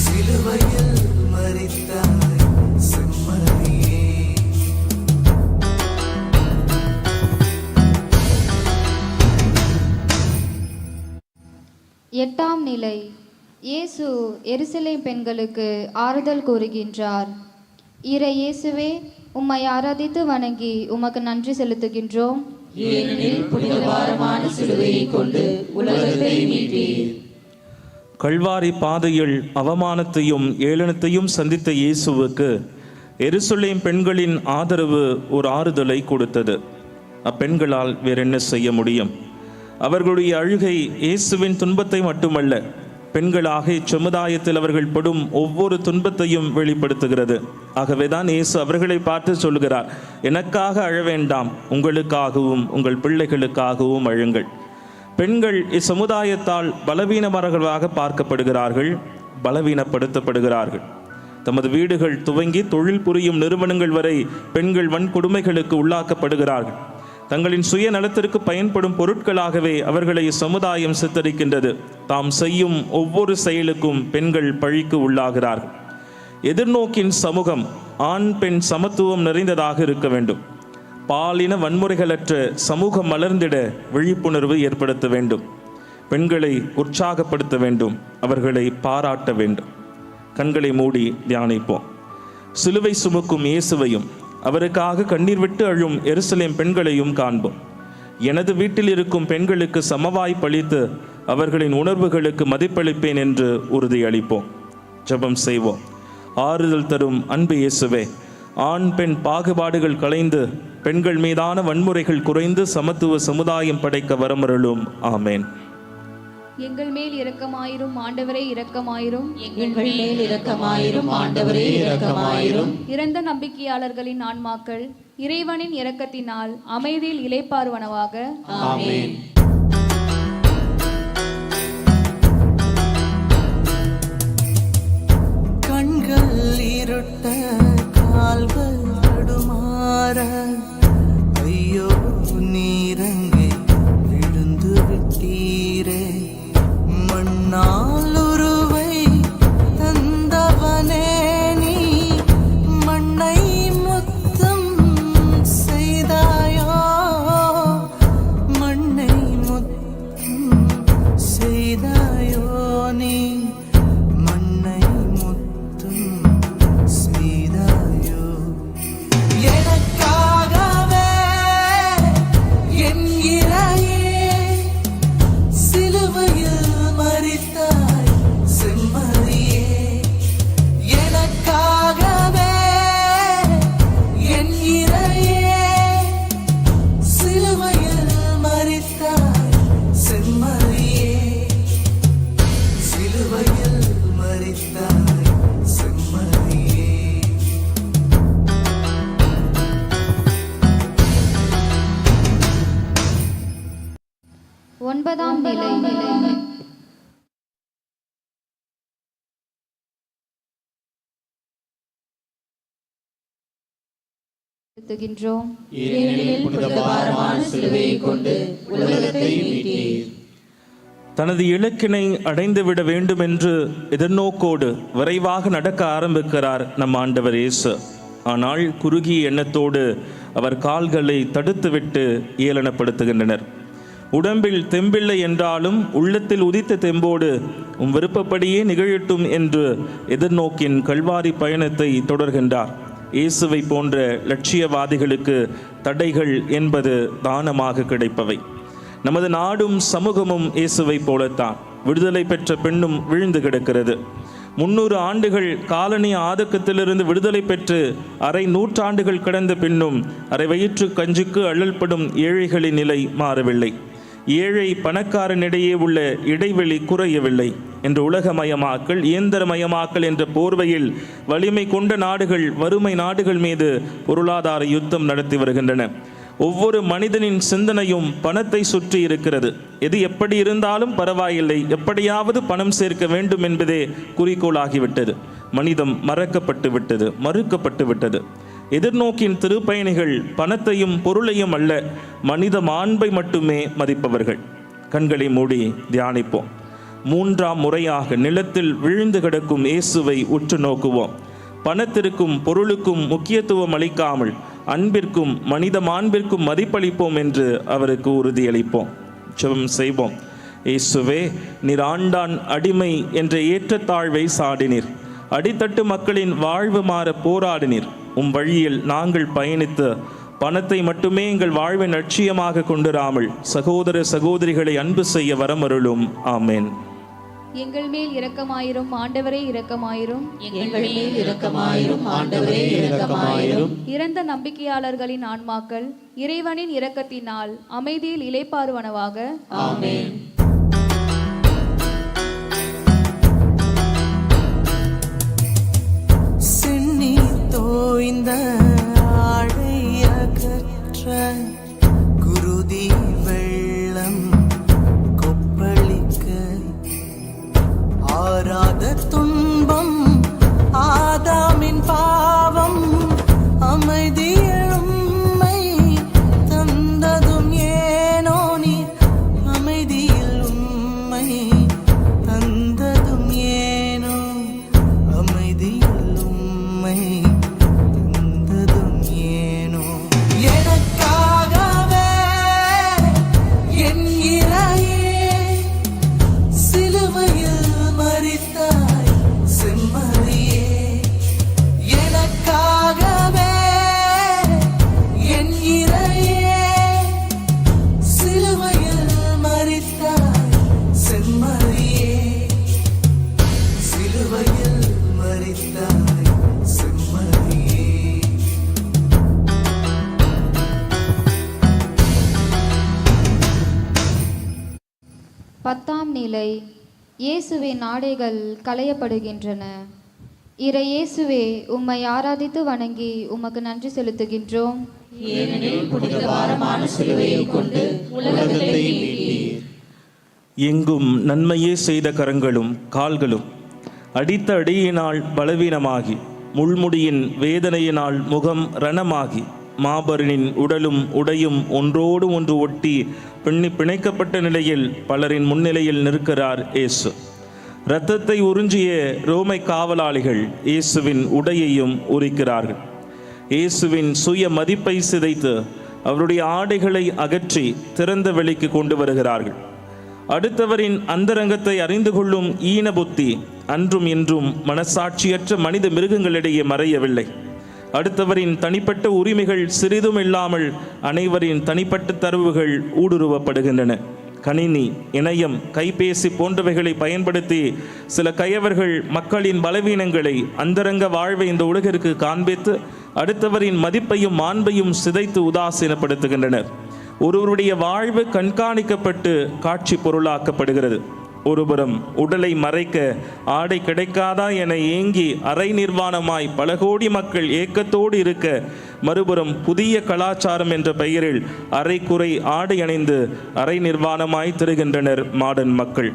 சிலுவையில் மரித்தாய் செம்மறியே. 8ஆம் நிலை. இயேசு எருசலேம் பெண்களுக்கு ஆறுதல் கூறுகின்றார். இறை இயேசுவே, உம்மை ஆராதித்து வணங்கி உமக்கு நன்றி செலுத்துகின்றோம். ஏனெனில் புனித பாரமான சிலுவையை கொண்டு உலகத்தை மீட்டீர். கல்வாரி பாதையில் அவமானத்தையும் ஏளனத்தையும் சந்தித்த இயேசுவுக்கு எருசலேம் பெண்களின் ஆதரவு ஒரு ஆறுதலை கொடுத்தது. அப்பெண்களால் வேறென்ன செய்ய முடியும்? அவர்களுடைய அழுகை இயேசுவின் துன்பத்தை மட்டுமல்ல, பெண்களாக இச்சமுதாயத்தில் அவர்கள் படும் ஒவ்வொரு துன்பத்தையும் வெளிப்படுத்துகிறது. ஆகவேதான் இயேசு அவர்களை பார்த்து சொல்கிறார், எனக்காக அழ வேண்டாம், உங்களுக்காகவும் உங்கள் பிள்ளைகளுக்காகவும் அழுங்கள். பெண்கள் இச்சமுதாயத்தால் பலவீனமானவர்களாக பார்க்கப்படுகிறார்கள், பலவீனப்படுத்தப்படுகிறார்கள். தமது வீடுகள் துவங்கி தொழில் புரியும் நிறுவனங்கள் வரை பெண்கள் வன்கொடுமைகளுக்கு உள்ளாக்கப்படுகிறார்கள். தங்களின் சுய நலத்திற்கு பயன்படும் பொருட்களாகவே அவர்களை சமுதாயம் சித்தரிக்கின்றது. தாம் செய்யும் ஒவ்வொரு செயலுக்கும் பெண்கள் பழிக்கு உள்ளாகிறார்கள். எதிர்நோக்கின் சமூகம் ஆண் பெண் சமத்துவம் நிறைந்ததாக இருக்க வேண்டும். பாலின வன்முறைகளற்ற சமூகம் மலர்ந்திட விழிப்புணர்வு ஏற்படுத்த வேண்டும். பெண்களை உற்சாகப்படுத்த வேண்டும், அவர்களை பாராட்ட வேண்டும். கண்களை மூடி தியானிப்போம். சிலுவை சுமக்கும் இயேசுவையும் அவருக்காக கண்ணீர் விட்டு அழும் எருசலேம் பெண்களையும் காண்போம். எனது வீட்டில் இருக்கும் பெண்களுக்கு சமவாய்ப்பளித்து அவர்களின் உணர்வுகளுக்கு மதிப்பளிப்பேன் என்று உறுதியளிப்போம். ஜெபம் செய்வோம். ஆறுதல் தரும் அன்பு இயேசுவே, ஆண் பெண் பாகுபாடுகள் களைந்து பெண்கள் மீதான வன்முறைகள் குறைந்து சமத்துவ சமுதாயம் படைக்க வரமருளும். ஆமேன். எங்கள் மேல் இரக்கமாயிரும் ஆண்டவரே இரக்கமாயிரும். எங்கள் மேல் இரக்கமாயிரும் ஆண்டவரே இரக்கமாயிரும். இறந்த நம்பிக்கையாளர்களின் ஆன்மாக்கள் இறைவனின் இரக்கத்தினால் அமைதியில் இளைப்பாறுவனவாக. ஆமென். கண்கள் இருட்ட கால்கள் தடுமாற, ஐயோ நீரங்கே விழுந்து விட்டீரே. மண்ணால் உருவை தந்தவனே நீ, மண்ணை முத்தம் செய்தாயோ. மண்ணை முத்தம் செய்தாயோ நீ, மண்ணை முத்தம் செய்தாயோ. எனக்காகவே என் இறையே சிலுவையில் மரித்தாய் செம்மறியே. எனக்காகவே என் இறையே சிலுவையில் மரித்தாய் செம்மறியே. சிலுவையில் மரித்தாய் செம்மறியே. 9ஆம் நிலை. செலுத்துகின்றோம். ஏனெனில் புனித பாரமான சிலுவையை கொண்டு உலகத்தை மீட்டீர். தனது இலக்கினை அடைந்துவிட வேண்டும் என்று எதிர்நோக்கோடு விரைவாக நடக்க ஆரம்பிக்கிறார் நம் ஆண்டவர் இயேசு. ஆனால் குறுகிய எண்ணத்தோடு அவர் கால்களை தடுத்துவிட்டு ஏளனப்படுத்துகின்றனர். உடம்பில் தெம்பில்லை என்றாலும் உள்ளத்தில் உதித்த தெம்போடு உம் விருப்பப்படியே நிகழட்டும் என்று எதிர்நோக்கின் கல்வாரி பயணத்தை தொடர்கின்றார். இயேசுவை போன்ற லட்சியவாதிகளுக்கு தடைகள் என்பது தானமாக கிடைப்பவை. நமது நாடும் சமூகமும் இயேசுவை போலத்தான். விடுதலை பெற்ற பெண்ணும் விழுந்து கிடக்கிறது. 300 ஆண்டுகள் காலனி ஆதிக்கத்திலிருந்து விடுதலை பெற்று அரை நூற்றாண்டுகள் கடந்த பின்னும் அரை வயிற்று கஞ்சிக்கு அள்ளல்படும் ஏழைகளின் நிலை மாறவில்லை. ஏழை பணக்காரனிடையே உள்ள இடைவெளி குறையவில்லை என்று உலகமயமாக்கல் இயந்திரமயமாக்கல் என்ற போர்வையில் வலிமை கொண்ட நாடுகள் வறுமை நாடுகள் மீது பொருளாதார யுத்தம் நடத்தி வருகின்றன. ஒவ்வொரு மனிதனின் சிந்தனையும் பணத்தை சுற்றி இருக்கிறது. எது எப்படி இருந்தாலும் பரவாயில்லை, எப்படியாவது பணம் சேர்க்க வேண்டும் என்பதே குறிக்கோளாகிவிட்டது. மனிதம் மறக்கப்பட்டு விட்டது, மறுக்கப்பட்டு விட்டது. எதிர்நோக்கின் திருப்பயணிகள் பணத்தையும் பொருளையும் அல்ல, மனித மாண்பை மட்டுமே மதிப்பவர்கள். கண்களை மூடி தியானிப்போம். 3ஆம் முறையாக நிலத்தில் விழுந்து கிடக்கும் இயேசுவை உற்று நோக்குவோம். பணத்திற்கும் பொருளுக்கும் முக்கியத்துவம் அளிக்காமல் அன்பிற்கும் மனித மாண்பிற்கும் மதிப்பளிப்போம் என்று அவருக்கு உறுதியளிப்போம். ஜெபம் செய்வோம். இயேசுவே, நீர் ஆண்டான் அடிமை என்ற ஏற்றத்தாழ்வை சாடினீர். அடித்தட்டு மக்களின் வாழ்வு மாற போராடினீர். உம் வழியில் நாங்கள் பயணித்து பணத்தை மட்டுமே எங்கள் வாழ்வின் லட்சியமாக கொண்டிராமல் சகோதர சகோதரிகளை அன்பு செய்ய வரமருளும். ஆமேன். எங்கள் மேல் இரக்கமாயிரும் ஆண்டவரே, இரக்கமாயிரும். எங்கள் மேல் இரக்கமாயிரும் ஆண்டவரே, இரக்கமாயிரும். இறந்த நம்பிக்கையாளர்களின் ஆன்மாக்கள் இறைவனின் இரக்கத்தினால் அமைதியில் இளைப்பாறுவனவாக. ஆமென். சென்னி தோய்ந்த ஆழையகற்ற குருதி வெள்ளம் கொப்பளிக்க ஆராத துன்பம் ஆதாமின் பாவம் அமைதியும்மை தந்ததும் ஏனோ நீர் அமைதியில் உம்மை தந்ததும் ஏனோ அமைதியில் உம்மை தந்ததும் ஏனோ எனக்காகவே என் இறையே சிலுவையில் மரித்தாய் செம்மறியே எனக்காகவே என் இறையே சிலுவையில் மரித்தாய் செம்மறியே சிலுவையில் மரித்தாய் செம்மறியே. பத்தாம் நிலை. இயேசுவின் ஆடைகள் களையப்படுகின்றன. இறை இயேசுவே, உம்மை ஆராதித்து வணங்கி உமக்கு நன்றி செலுத்துகின்றோம். ஏனெனில் புனித பாரமான சிலுவையை கொண்டு உலகத்தை மீட்டீர். எங்கும் நன்மையே செய்த கரங்களும் கால்களும் அடித்த அடியினால் பலவீனமாகி முள்முடியின் வேதனையினால் முகம் ரணமாகி மாபரனின் உடலும் உடையும் ஒன்றோடு ஒன்று ஒட்டி பிணைக்கப்பட்ட நிலையில் பலரின் முன்னிலையில் நிற்கிறார் இயேசு. இரத்தத்தை உறிஞ்சிய ரோமை காவலாளிகள் இயேசுவின் உடையையும் உரிக்கிறார்கள். இயேசுவின் சுய மதிப்பை சிதைத்து அவருடைய ஆடைகளை அகற்றி திறந்த வெளிக்கு கொண்டு வருகிறார்கள். அடுத்தவரின் அந்தரங்கத்தை அறிந்து கொள்ளும் ஈன புத்தி அன்றும் இன்றும் மனசாட்சியற்ற மனித மிருகங்களிடையே மறையவில்லை. அடுத்தவரின் தனிப்பட்ட உரிமைகள் சிறிதும் இல்லாமல் அனைவரின் தனிப்பட்ட தரவுகள் ஊடுருவப்படுகின்றன. கணினி, இணையம், கைபேசி போன்றவைகளை பயன்படுத்தி சில கயவர்கள் மக்களின் பலவீனங்களை, அந்தரங்க வாழ்வை இந்த உலகிற்கு காண்பித்து அடுத்தவரின் மதிப்பையும் மாண்பையும் சிதைத்து உதாசீனப்படுத்துகின்றனர். ஒருவருடைய வாழ்வு கண்காணிக்கப்பட்டு காட்சி பொருளாக்கப்படுகிறது. ஒருபுறம் உடலை மறைக்க ஆடை கிடைக்காதா என ஏங்கி அரை நிர்வாணமாய் பல கோடி மக்கள் ஏக்கத்தோடு இருக்க, மறுபுறம் புதிய கலாச்சாரம் என்ற பெயரில் அரைக்குறை ஆடை அணிந்து அரை நிர்வாணமாய் திரிகின்றனர் மாடர்ன் மக்கள்.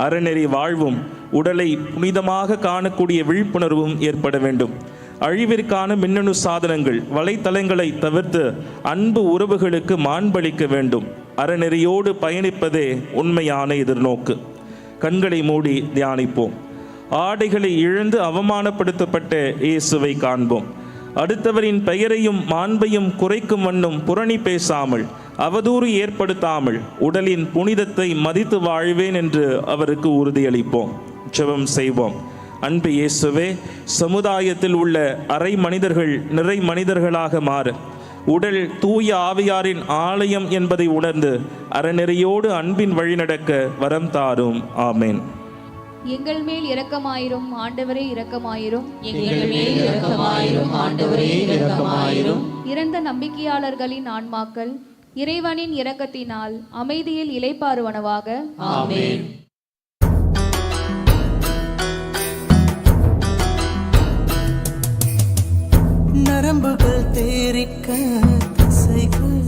அறநெறி வாழ்வும் உடலை புனிதமாக காணக்கூடிய விழிப்புணர்வும் ஏற்பட வேண்டும். அழிவிற்கான மின்னணு சாதனங்கள் வலைத்தளங்களை தவிர்த்து அன்பு உறவுகளுக்கு மாண்பளிக்க வேண்டும். அறநெறியோடு பயணிப்பதே உண்மையான எதிர்நோக்கு. கண்களை மூடி தியானிப்போம். ஆடைகளை இழந்து அவமானப்படுத்தப்பட்ட இயேசுவை காண்போம். அடுத்தவரின் பெயரையும் மாண்பையும் குறைக்கும் வண்ணம் புரணி பேசாமல், அவதூறு ஏற்படுத்தாமல், உடலின் புனிதத்தை மதித்து வாழ்வேன் என்று அவருக்கு உறுதியளிப்போம். ஜெபம் செய்வோம். அன்பு இயேசுவே, சமுதாயத்தில் உள்ள அரை மனிதர்கள் நிறை மனிதர்களாக மாற, உடல் தூய ஆவியாரின் ஆலயம் என்பதை உணர்ந்து அறநெறியோடு அன்பின் வழிநடக்க வரம் தாரும். ஆமேன். எங்கள் மேல் இரக்கமாயிரும் ஆண்டவரே இரக்கமாயிரும். எங்கள் மேல் இரக்கமாயிரும் ஆண்டவரே இரக்கமாயிரும். இறந்த நம்பிக்கையாளர்களின் ஆன்மாக்கள் இறைவனின் இரக்கத்தினால் அமைதியில் இளைப்பாறுவனவாக. ஆமென். நரம்புகள் தேரிக்க தசைகள்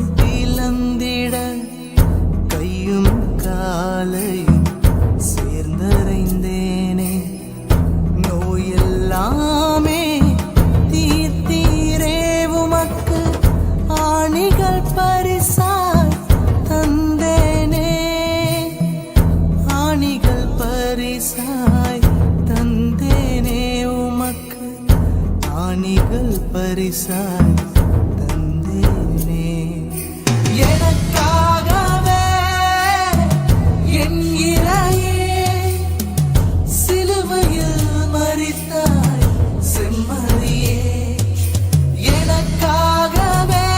இழந்திட கையும் காலையும் சேர்ந்தறைந்தேனே. நோயெல்லாமே தீர்த்தீரே உமக்கு ஆணிகள் பரிசாய் தந்தேனே. ஆணிகள் பரிசாய் தந்தேனே உமக்கு ஆணிகள் பரிசாய் தந்தேனே. எனக்காகவே என் இறையே சிலுவையில் மரித்தாய் செம்மறியே. எனக்காகவே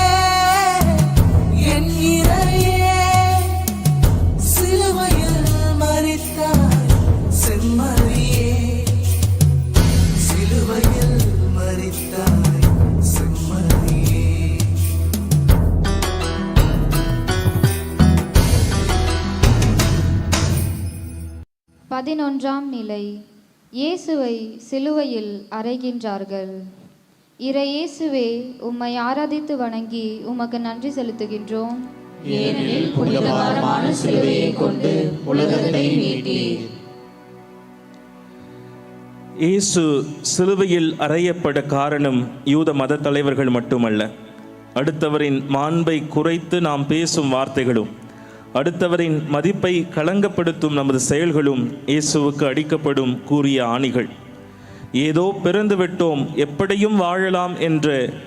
என் இறையே சிலுவையில் மரித்தாய் செம்மறியே. சிலுவையில் மரித்தாய் செம்மறியே. 11ஆம் நிலை. இயேசுவை சிலுவையில் அறைகின்றார்கள். இறையேசுவே, உம்மை ஆராதித்து வணங்கி உமக்கு நன்றி செலுத்துகின்றோம். ஏனெனில் புனிதமான சிலுவையை கொண்டு உலகத்தை மீட்டீர். இயேசு சிலுவையில் அறையப்பட காரணம் யூத மத தலைவர்கள் மட்டுமல்ல, அடுத்தவரின் மாண்பை குறைத்து நாம் பேசும் வார்த்தைகளும், அடுத்தவரின் மதிப்பை களங்கப்படுத்தும் நமது செயல்களும் இயேசுவுக்கு அடிக்கப்படும் கூறிய ஆணிகள். ஏதோ பிறந்து விட்டோம், எப்படியும் வாழலாம் என்ற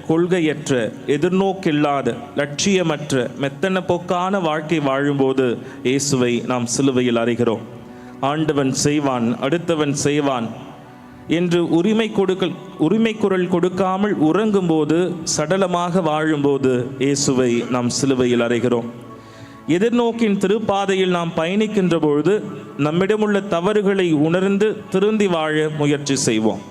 கொள்கையற்ற, எதிர்நோக்கில்லாத, லட்சியமற்ற, மெத்தன போக்கான வாழ்க்கை வாழும்போது இயேசுவை நாம் சிலுவையில் அறைகிறோம். ஆண்டவன் செய்வான், அடுத்தவன் செய்வான் என்று உரிமை குரல் கொடுக்காமல் உறங்கும்போது, சடலமாக வாழும்போது இயேசுவை நாம் சிலுவையில் அறைகிறோம். எதிர்நோக்கின் திருப்பாதையில் நாம் பயணிக்கின்ற பொழுது நம்மிடமுள்ள தவறுகளை உணர்ந்து திருந்தி வாழ முயற்சி செய்வோம்.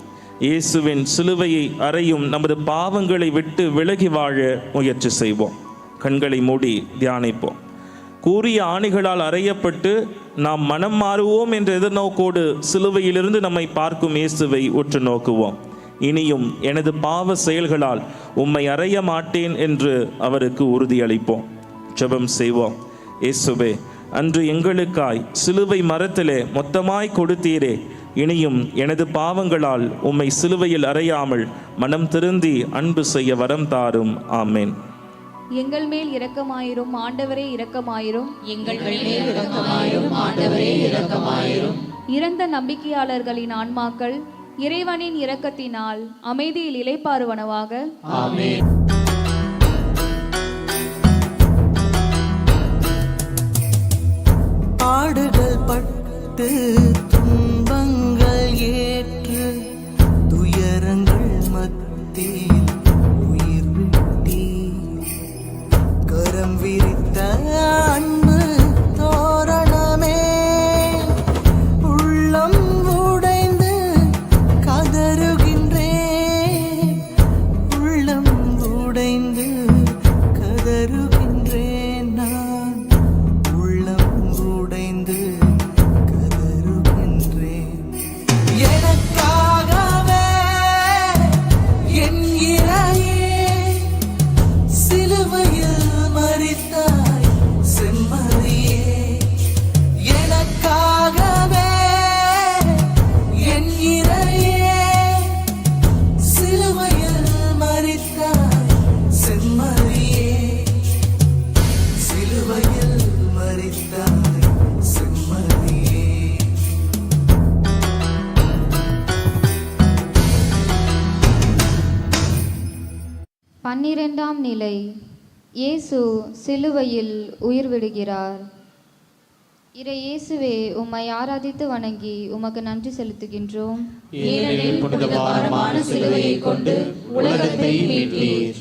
இயேசுவின் சிலுவையை அறையும் நமது பாவங்களை விட்டு விலகி வாழ முயற்சி செய்வோம். கண்களை மூடி தியானிப்போம். கூறிய ஆணிகளால் அறையப்பட்டு நாம் மனம் மாறுவோம் என்ற எதிர்நோக்கோடு சிலுவையிலிருந்து நம்மை பார்க்கும் இயேசுவை உற்று நோக்குவோம். இனியும் எனது பாவ செயல்களால் உம்மை அறைய மாட்டேன் என்று அவருக்கு உறுதியளிப்போம். ஜெபம் செய்வோம். இயேசுவே, அன்று எங்களுக்காய் சிலுவை மரத்திலே மொத்தமாய் கொடுத்தீரே, இனியும் எனது பாவங்களால் உம்மை சிலுவையில் அறையாமல் மனம் திருந்தி அன்பு செய்ய வரம் தாரும். ஆமேன். எங்கள் மேல் இரக்கமாயிரும் ஆண்டவரே இரக்கமாயிரும். எங்கள் மேல் இரக்கமாயிரும் ஆண்டவரே இரக்கமாயிரும். இறந்த நம்பிக்கையாளர்களின் ஆன்மாக்கள் இறைவனின் இரக்கத்தினால் அமைதியில் இளைப்பாறுவனவாக. ஆமென். பாடுகள் பட்டு துன்பங்கள் ஏற்று துயரங்கள் மத்தியில் உயிர் விட்டி கரம் விரித்த அன்பு தோரணமே, உள்ளம் உடைந்து கதறுகின்றேன், உள்ளம் 12ஆம் நிலை. இயேசு சிலுவையில் உயிர் விடுகிறார். இறை இயேசுவே, உம்மை ஆராதித்து வணங்கி உமக்கு நன்றி செலுத்துகின்றோம். ஏனெனில் புனித பாரமான சிலுவையை கொண்டு உலகத்தை மீட்டீர்.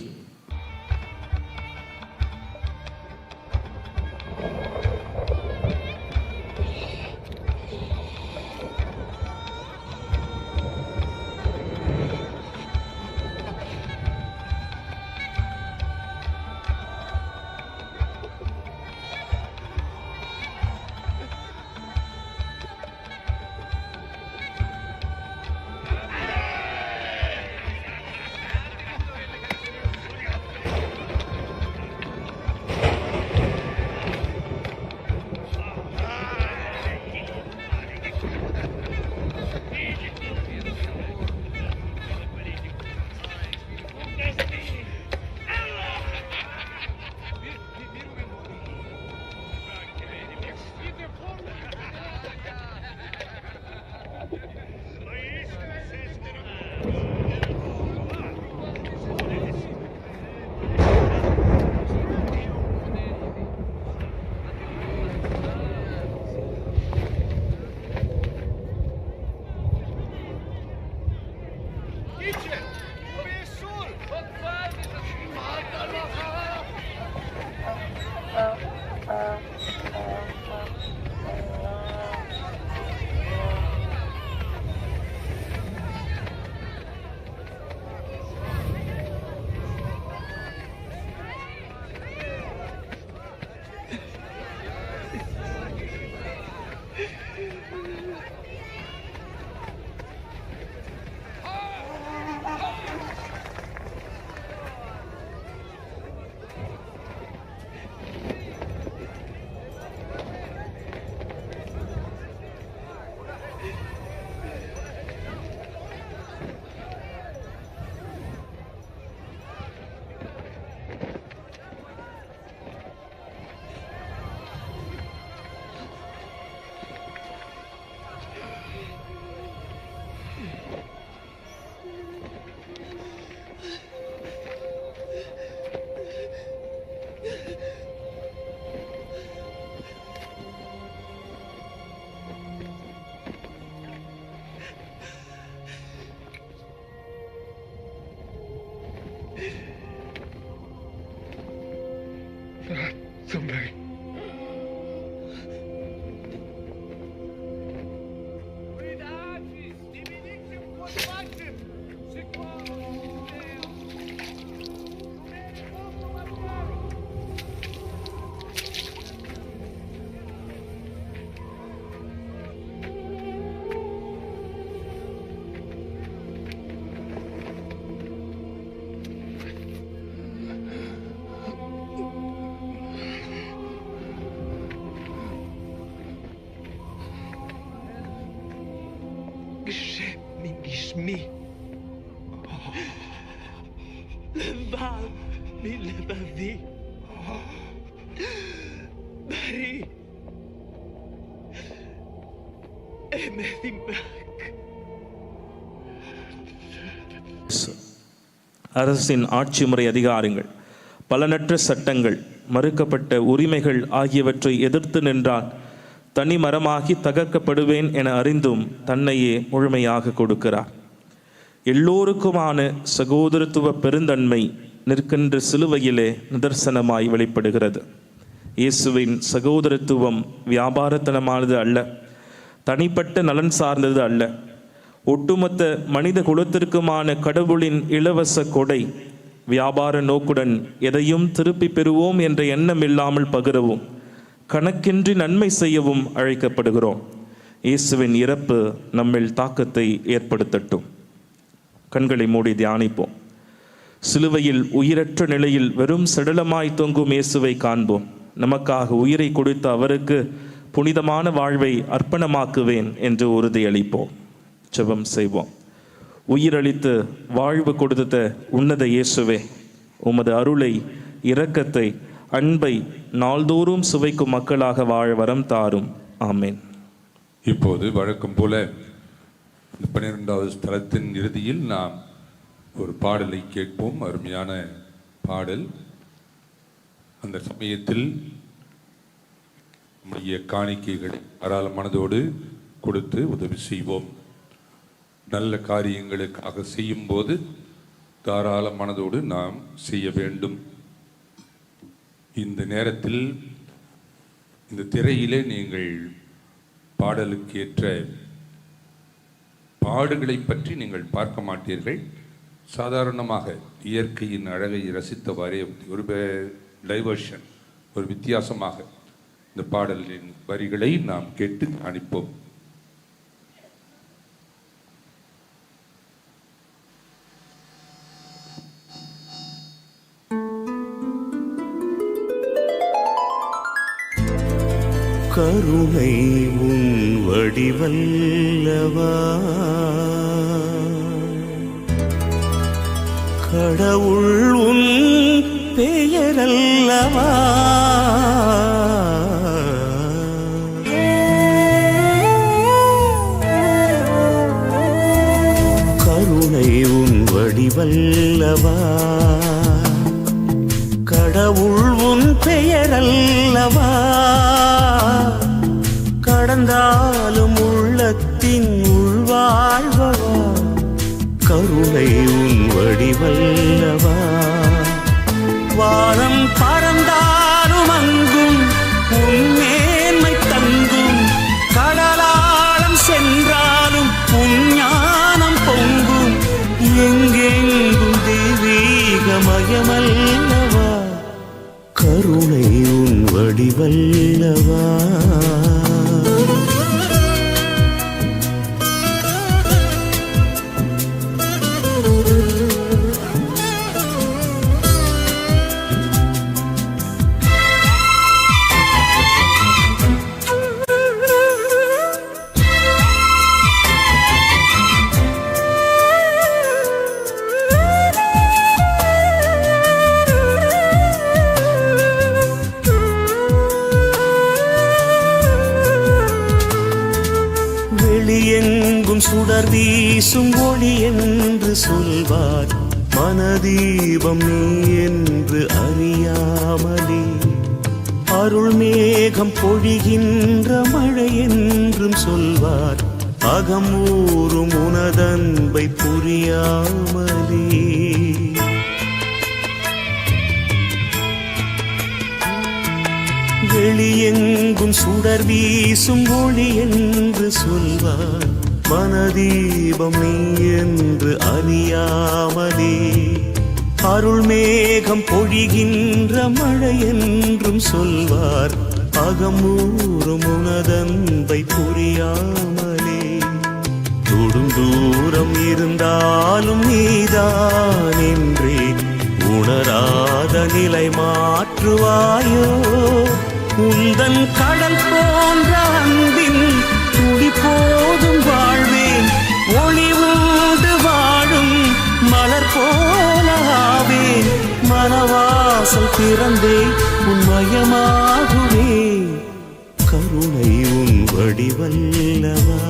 அரசின் ஆட்சி முறை அதிகாரங்கள், பலனற்ற சட்டங்கள், மறுக்கப்பட்ட உரிமைகள் ஆகியவற்றை எதிர்த்து நின்றால் தனி மரமாகி தகர்க்கப்படுவேன் என அறிந்தும் தன்னையே முழுமையாக கொடுக்கிறார். எல்லோருக்குமான சகோதரத்துவ பெருந்தன்மை நிற்கின்ற சிலுவையிலே நிதர்சனமாய் வெளிப்படுகிறது. இயேசுவின் சகோதரத்துவம் வியாபாரத்தனமானது அல்ல, தனிப்பட்ட நலன் சார்ந்தது அல்ல, ஒட்டுமொத்த மனித குலத்திற்குமான கடவுளின் இலவச கொடை. வியாபார நோக்குடன் எதையும் திருப்பி பெறுவோம் என்ற எண்ணம் இல்லாமல் பகிரவும், கணக்கின்றி நன்மை செய்யவும் அழைக்கப்படுகிறோம். இயேசுவின் இறப்பு நம்மில் தாக்கத்தை ஏற்படுத்தட்டும். கண்களை மூடி தியானிப்போம். சிலுவையில் உயிரற்ற நிலையில் வெறும் சடலமாய் தொங்கும் இயேசுவை காண்போம். நமக்காக உயிரை கொடுத்த அவருக்கு புனிதமான வாழ்வை அர்ப்பணமாக்குவேன் என்று உறுதியளிப்போம். ஜெபம் செய்வோம். உயிரளித்து வாழ்வு கொடுத்த உன்னத இயேசுவே, உமது அருளை, இரக்கத்தை, அன்பை நாள்தோறும் சுவைக்கும் மக்களாக வாழ வரம் தாரும். ஆமேன். இப்போது வழக்கம் போல 12வது ஸ்தலத்தின் இறுதியில் நாம் ஒரு பாடலை கேட்போம். அருமையான பாடல். அந்த சமயத்தில் நம்முடைய காணிக்கைகளை தாராள மனதோடு கொடுத்து உதவி செய்வோம். நல்ல காரியங்களுக்காக செய்யும்போது தாராள மனதோடு நாம் செய்ய வேண்டும். இந்த நேரத்தில் இந்த திரையிலே நீங்கள் பாடலுக்கேற்ற பாடுகளை பற்றி நீங்கள் பார்க்க மாட்டீர்கள். சாதாரணமாக இயற்கையின் அழகை ரசித்தவாறே ஒரு டைவர்ஷன், ஒரு வித்தியாசமாக இந்த பாடலின் வரிகளை நாம் கேட்டு அனுப்போம். கருணை உன் வடிவல்லவா, கடவுள் உன் பெயரல்லவா, கருணை உன் வடிவல்லவா, கடவுள் உன் பெயரல்லவா, கடந்தாலும் உள்ளத்தின் உள்வாழ்வவா, கருணை உன் வடிவல்லவா, வானம் பறந்தாலும் அங்கும் உன் மேன்மை தங்கும், கடலாளம் சென்றாலும் உன் ஞானம் பொங்கும், எங்கெங்கும் தெய்வீகமயமல்லவா, கருணை உன் வடிவல்லவா. வெளியெங்கும் சுடர் வீசும் ஒளி என்று சொல்வார், மனதீபம் நீ என்று அறியாமலே, அருள் மேகம் பொழிகின்ற மழை என்றும் சொல்வார், அகமூறும் உனதன்பை புரியாமலே. வெளியெங்கும் சுடர் வீசும் ஒளி என்று சொல்வார், மனதீபம் நீ என்று அறியாமலே, அருள் மேகம் பொழிகின்ற மழை என்றும் சொல்வார், அகமூறும் உனதன்பை புரியாமலே. தொடும் தூரம் இருந்தாலும் நீதான் என்றே உணராத நிலை மாற்றுவாயோ, உந்தன் கடல் போன்ற அன்பின் துடி போதும் வாழ்வேன், ஒளி உண்டு வாழும் மலர் போலாவேன், மனவாசல் திறந்தே உன்மயமாகுவே, கருணை உன் வடிவல்லவா,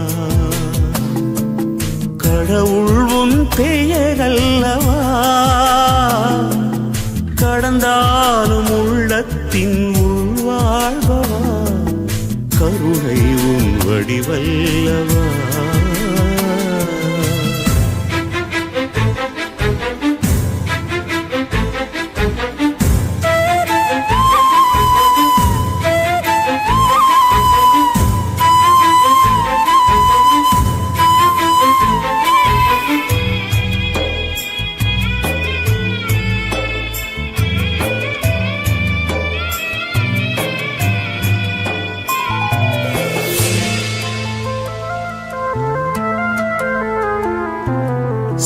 கடவுள் உன் பெயரல்லவா, கடந்தாலும் உள்ளத்தின் உள்வாழ்வவா, கருணை உன் வடிவல்லவா.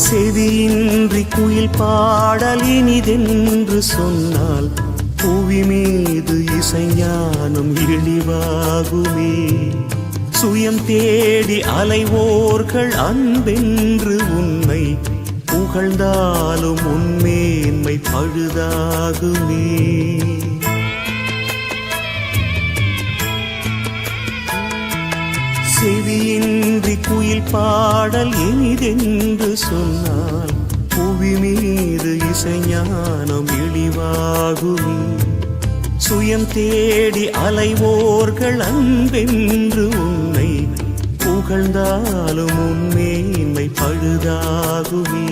செவியின்றி குயில் பாடல் இனிதென்று சொன்னால், புவி மீது இசைஞானம் இழிவாகுமே, சுயம் தேடி அலைவோர்கள் அன்பென்று உன்னை புகழ்ந்தாலும் உன்மேன்மை பழுதாகுமே. செவியின்றி குயில் பாடல் இனிதென்று சொன்னால், புவி புவி மீது இசைஞானம் இழிவாகுமே. சுயம் தேடி அலைவோர்கள் அன்பென்று உன்னை புகழ்ந்தாலும் உன்மேன்மை பழுதாகுமே.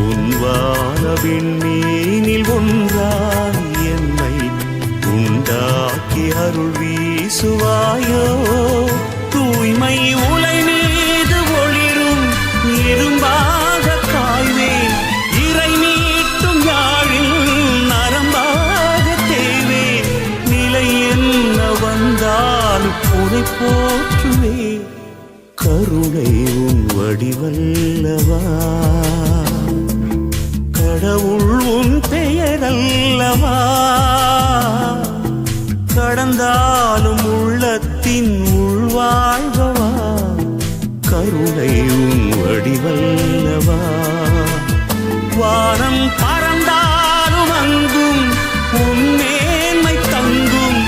உன் வானவின் மீனில் ஒன்றாய் என்னை உண்டாக்கி அருள் வீசுவாயோ. தூய்மை உலை மீது ஒளிரும் இரும்பாக காய்வேன். இறை மீட்டும் யாழில் நரம்பாக தேவேன். நிலை என்ன வந்தாலும் உனை போற்றுவே. கருணை உன் வடிவல்லவா, கடவுள் உன் பெயரல்லவா. கடந்தாலும் உள்ளத்தின் உள்வாழ்வா, கருணை உன் வடிவல்லவா. வானம் பறந்தாலும் அங்கும் உன் மேன்மை தங்கும்.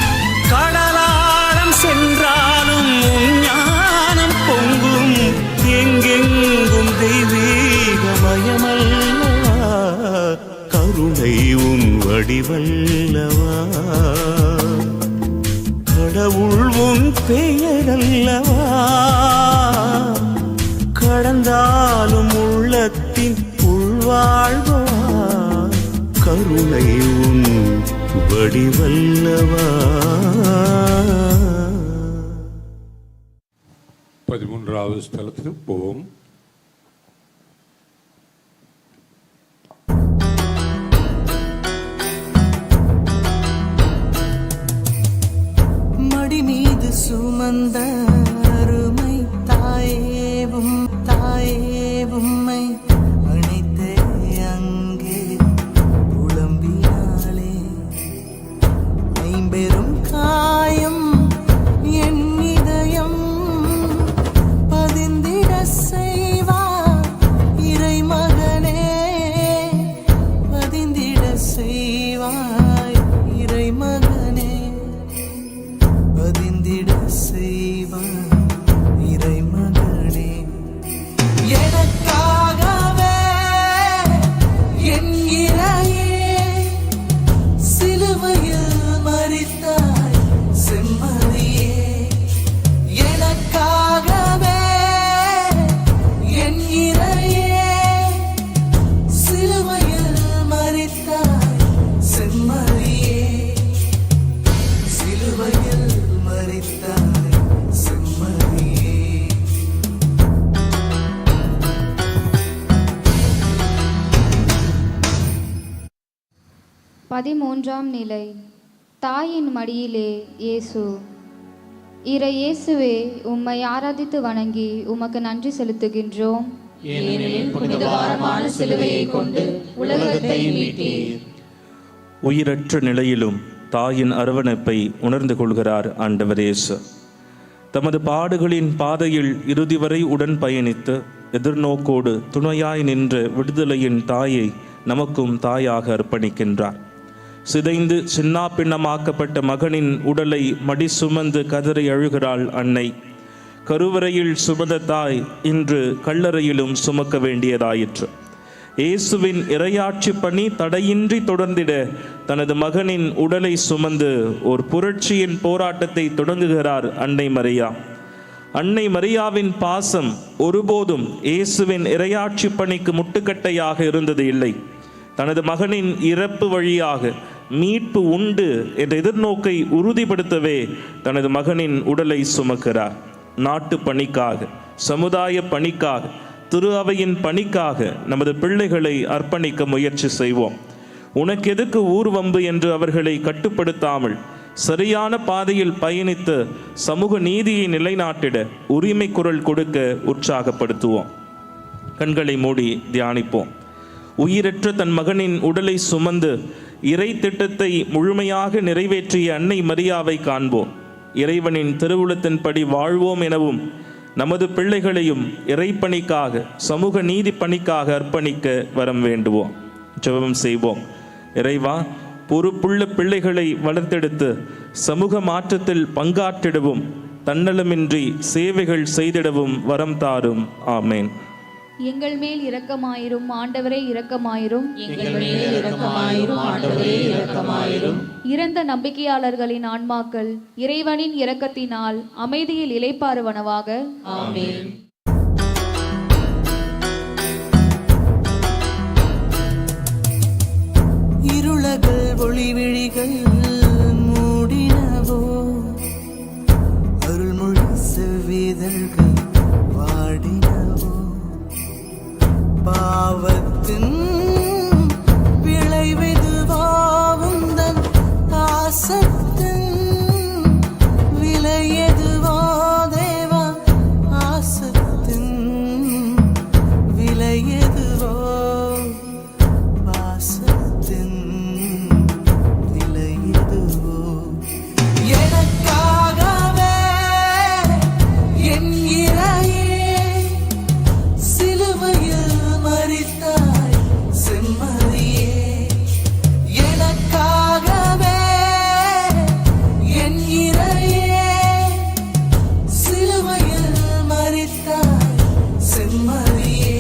கடலாழம் சென்றாலும் உன் ஞானம் பொங்கும். எங்கெங்கும் தெய்வீகமயமல்லவா, கருணை உன் வடிவல்லவா. கடவுள் உன் பெயரல்லவா, கடந்தாலும் உள்ளத்தின் உள்வாழ்வா, கருணை உன் வடிவல்லவா. 13வது ஸ்தலத்துக்கு போவோம். மடி மீது சுமந்த அருமை தாயேவும் தாயேவும்மை அணைத்தே அங்கே புலம்பினாளே. ஐம்பெரும் காயம் என் இதயம் பதிந்திட செய்வார் இறைமகனே. பதிந்திட செய்வாய் இறைமகனே. பதிந்திட செய்வாய் இறைமகனே. எனக்காகவே என் இறையே சிலுவையில் மரித்தாய் செம்மறியே. எனக்காகவே என் இறையே சிலுவையில் மரித்தாய் செம்மறியே. சிலுவையில் மரித்தாய் செம்மறியே. 13ஆம் நிலை. தாயின் மடியிலே இயேசு. இறை இயேசுவே, உம்மை ஆராதித்து வணங்கி உமக்கு நன்றி செலுத்துகின்றோம். ஏனெனில் புனிதமான சிலுவையை கொண்டு உலகத்தை மீட்டீர். உயிரற்ற நிலையிலும் தாயின் அரவணைப்பை உணர்ந்து கொள்கிறார் ஆண்டவர் இயேசு. தமது பாடுகளின் பாதையில் இறுதி வரை உடன் பயணித்து எதிர்நோக்கோடு துணையாய் நின்ற விடுதலையின் தாயை நமக்கும் தாயாக அர்ப்பணிக்கின்றார். சிதைந்து சின்னாபின்னமாக்கப்பட்ட மகனின் உடலை மடி சுமந்து கதறி அழுகிறாள் அன்னை. கருவறையில் சுமந்த தாய் இன்று கல்லறையிலும் சுமக்க வேண்டியதாயிற்று. இயேசுவின் இறையாட்சி பணி தடையின்றி தொடர்ந்திட தனது மகனின் உடலை சுமந்து ஒரு புரட்சியின் போராட்டத்தை தொடங்குகிறார் அன்னை மரியா. அன்னை மரியாவின் பாசம் ஒருபோதும் இயேசுவின் இறையாட்சி பணிக்கு முட்டுக்கட்டையாக இருந்தது இல்லை. தனது மகனின் இறப்பு வழியாக மீட்பு உண்டு என்ற எதிர்நோக்கை உறுதிப்படுத்தவே தனது மகனின் உடலை சுமக்கிறார். நாட்டு பணிக்காக, சமுதாய பணிக்காக, திரு அவையின் பணிக்காக நமது பிள்ளைகளை அர்ப்பணிக்க முயற்சி செய்வோம். உனக்கு எதுக்கு ஊர்வம்பு என்று அவர்களை கட்டுப்படுத்தாமல் சரியான பாதையில் பயணித்து சமூக நீதியை நிலைநாட்டிட உரிமை குரல் கொடுக்க உற்சாகப்படுத்துவோம். கண்களை மூடி தியானிப்போம். உயிரற்ற தன் மகனின் உடலை சுமந்து இறை திட்டத்தை முழுமையாக நிறைவேற்றிய அன்னை மரியாவை காண்போம். இறைவனின் திருவுளத்தின்படி வாழ்வோம் எனவும் நமது பிள்ளைகளையும் இறைப்பணிக்காக, சமூக நீதி பணிக்காக அர்ப்பணிக்க வரம் வேண்டுவோம். ஜெபம் செய்வோம். இறைவா, பொறுப்புள்ள பிள்ளைகளை வளர்த்தெடுத்து சமூக மாற்றத்தில் பங்காற்றிடவும் தன்னலமின்றி சேவைகள் செய்திடவும் வரம் தாரும். ஆமேன். எங்கள் மேல் இரக்கமாயிரும் ஆண்டவரே இரக்கமாயிரும். எங்கள் மேல் இரக்கமாயிரும் ஆண்டவரே இரக்கமாயிரும். இறந்த நம்பிக்கையாளர்களின் ஆன்மாக்கள் இறைவனின் இரக்கத்தினால் அமைதியில் இளைப்பாறுவனவாக. ஆமென். இருளகள் ஒளிவிழிகள் மூடினவோ, அருள்மொழி செவ்விதழ்கள் வாடினவோ, பாவத்தின் விளைவெதுவாவுந்தன் ஆசத்தின் விலையெதுவோ தேவா, ஆசத்தின் விலையெதுவோ, பாசத்தின் விலையெதுவோ. எனக்காகவே என் இறையே சிலுவையில் மரித்தாய் செம்மறியே. எனக்காகவே என் இறையே சிலுவையில் மரித்தாய் செம்மறியே.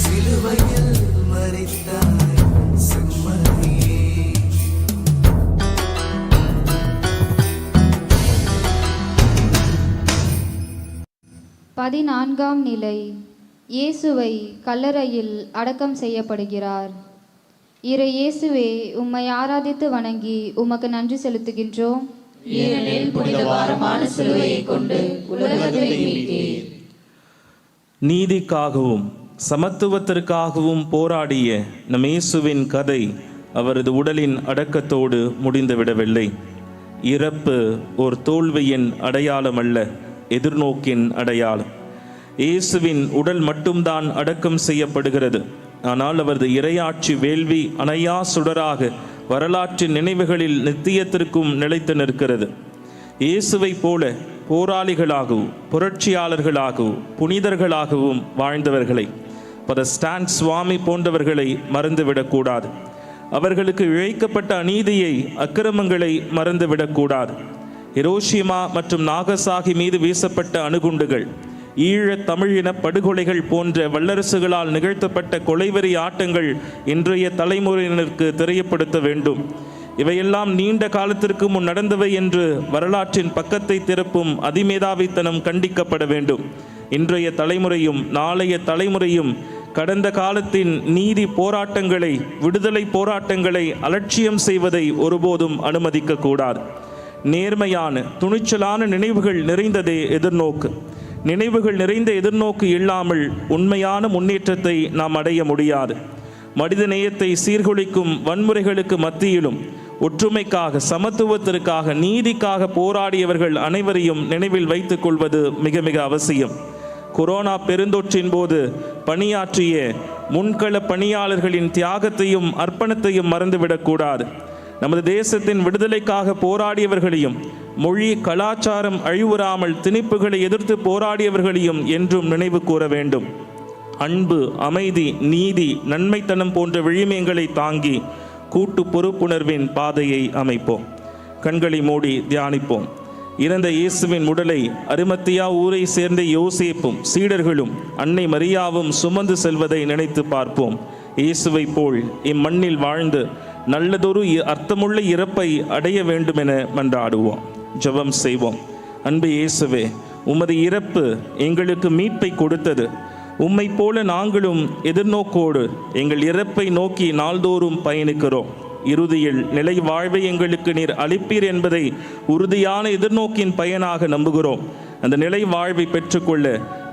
சிலுவையில் மரித்தாய் செம்மறியே. 14ஆம் நிலை. இயேசுவை கல்லறையில் அடக்கம் செய்யப்படுகிறார். இறை இயேசுவே, உம்மை ஆராதித்து வணங்கி உமக்கு நன்றி செலுத்துகின்றோம். ஏனெனில் புனித பாரமான சிலுவையை கொண்டு உலகத்தை மீட்டீர். நீதிக்காகவும் சமத்துவத்திற்காகவும் போராடிய நம் இயேசுவின் கதை அவரது உடலின் அடக்கத்தோடு முடிந்துவிடவில்லை. இறப்பு ஒரு தோல்வியின் அடையாளம் அல்ல, எதிர்நோக்கின் அடையாளம். இயேசுவின் உடல் மட்டும்தான் அடக்கம் செய்யப்படுகிறது. ஆனால் அவரது இறையாட்சி வேள்வி அணையா சுடராக வரலாற்றின் நினைவுகளில் நித்தியத்திற்கும் நிலைத்து நிற்கிறது. இயேசுவை போல போராளிகளாகவும் புரட்சியாளர்களாகவும் புனிதர்களாகவும் வாழ்ந்தவர்களை, ஸ்டான் சுவாமி போன்றவர்களை மறந்துவிடக்கூடாது. அவர்களுக்கு இழைக்கப்பட்ட அநீதியை, அக்கிரமங்களை மறந்துவிடக்கூடாது. ஹிரோஷிமா மற்றும் நாகசாகி மீது வீசப்பட்ட அணுகுண்டுகள், ஈழத் தமிழின படுகொலைகள் போன்ற வல்லரசுகளால் நிகழ்த்தப்பட்ட கொலைவெறி ஆட்டங்கள் இன்றைய தலைமுறையினருக்கு தெரியப்படுத்த வேண்டும். இவையெல்லாம் நீண்ட காலத்திற்கு முன் நடந்தவை என்று வரலாற்றின் பக்கத்தை திறப்பும் அதிமேதாவித்தனம் கண்டிக்கப்பட வேண்டும். இன்றைய தலைமுறையும் நாளைய தலைமுறையும் கடந்த காலத்தின் நீதி போராட்டங்களை, விடுதலை போராட்டங்களை அலட்சியம் செய்வதை ஒருபோதும் அனுமதிக்க கூடாது. நேர்மையான துணிச்சலான நினைவுகள் நிறைந்ததே எதிர்நோக்கு. நினைவுகள் நிறைந்த எதிர்நோக்கு இல்லாமல் உண்மையான முன்னேற்றத்தை நாம் அடைய முடியாது. மனித நேயத்தை சீர்குலைக்கும் வன்முறைகளுக்கு மத்தியிலும் ஒற்றுமைக்காக, சமத்துவத்திற்காக, நீதிக்காக போராடியவர்கள் அனைவரையும் நினைவில் வைத்துக் கொள்வது மிக மிக அவசியம். கொரோனா பெருந்தொற்றின் போது பணியாற்றிய முன்கள பணியாளர்களின் தியாகத்தையும் அர்ப்பணத்தையும் மறந்துவிடக்கூடாது. நமது தேசத்தின் விடுதலைக்காக போராடியவர்களையும், மொழி கலாச்சாரம் அழிவுறாமல் திணிப்புகளை எதிர்த்து போராடியவர்களையும் என்றும் நினைவு கூற வேண்டும். அன்பு, அமைதி, நீதி, நன்மைத்தனம் போன்ற விழுமியங்களை தாங்கி கூட்டு பொறுப்புணர்வின் பாதையை அமைப்போம். கண்களை மூடி தியானிப்போம். இறந்த இயேசுவின் உடலை அரிமத்தியா ஊரை சேர்ந்த யோசேப்பும் சீடர்களும் அன்னை மரியாவும் சுமந்து செல்வதை நினைத்து பார்ப்போம். இயேசுவை போல் இம்மண்ணில் வாழ்ந்து நல்லதொரு அர்த்தமுள்ள இறப்பை அடைய வேண்டும் என மன்றாடுவோம். ஜெபம் செய்வோம். அன்பு இயேசுவே, உமது இறப்பு எங்களுக்கு மீட்பை கொடுத்தது. உம்மை போல நாங்களும் எதிர்நோக்கோடு எங்கள் இறப்பை நோக்கி நாள்தோறும் பயணிக்கிறோம். இறுதியில் நிலை வாழ்வை எங்களுக்கு நீர் அளிப்பீர் என்பதை உறுதியான எதிர்நோக்கின் பயனாக நம்புகிறோம். அந்த நிலை வாழ்வை பெற்றுக்கொள்ள,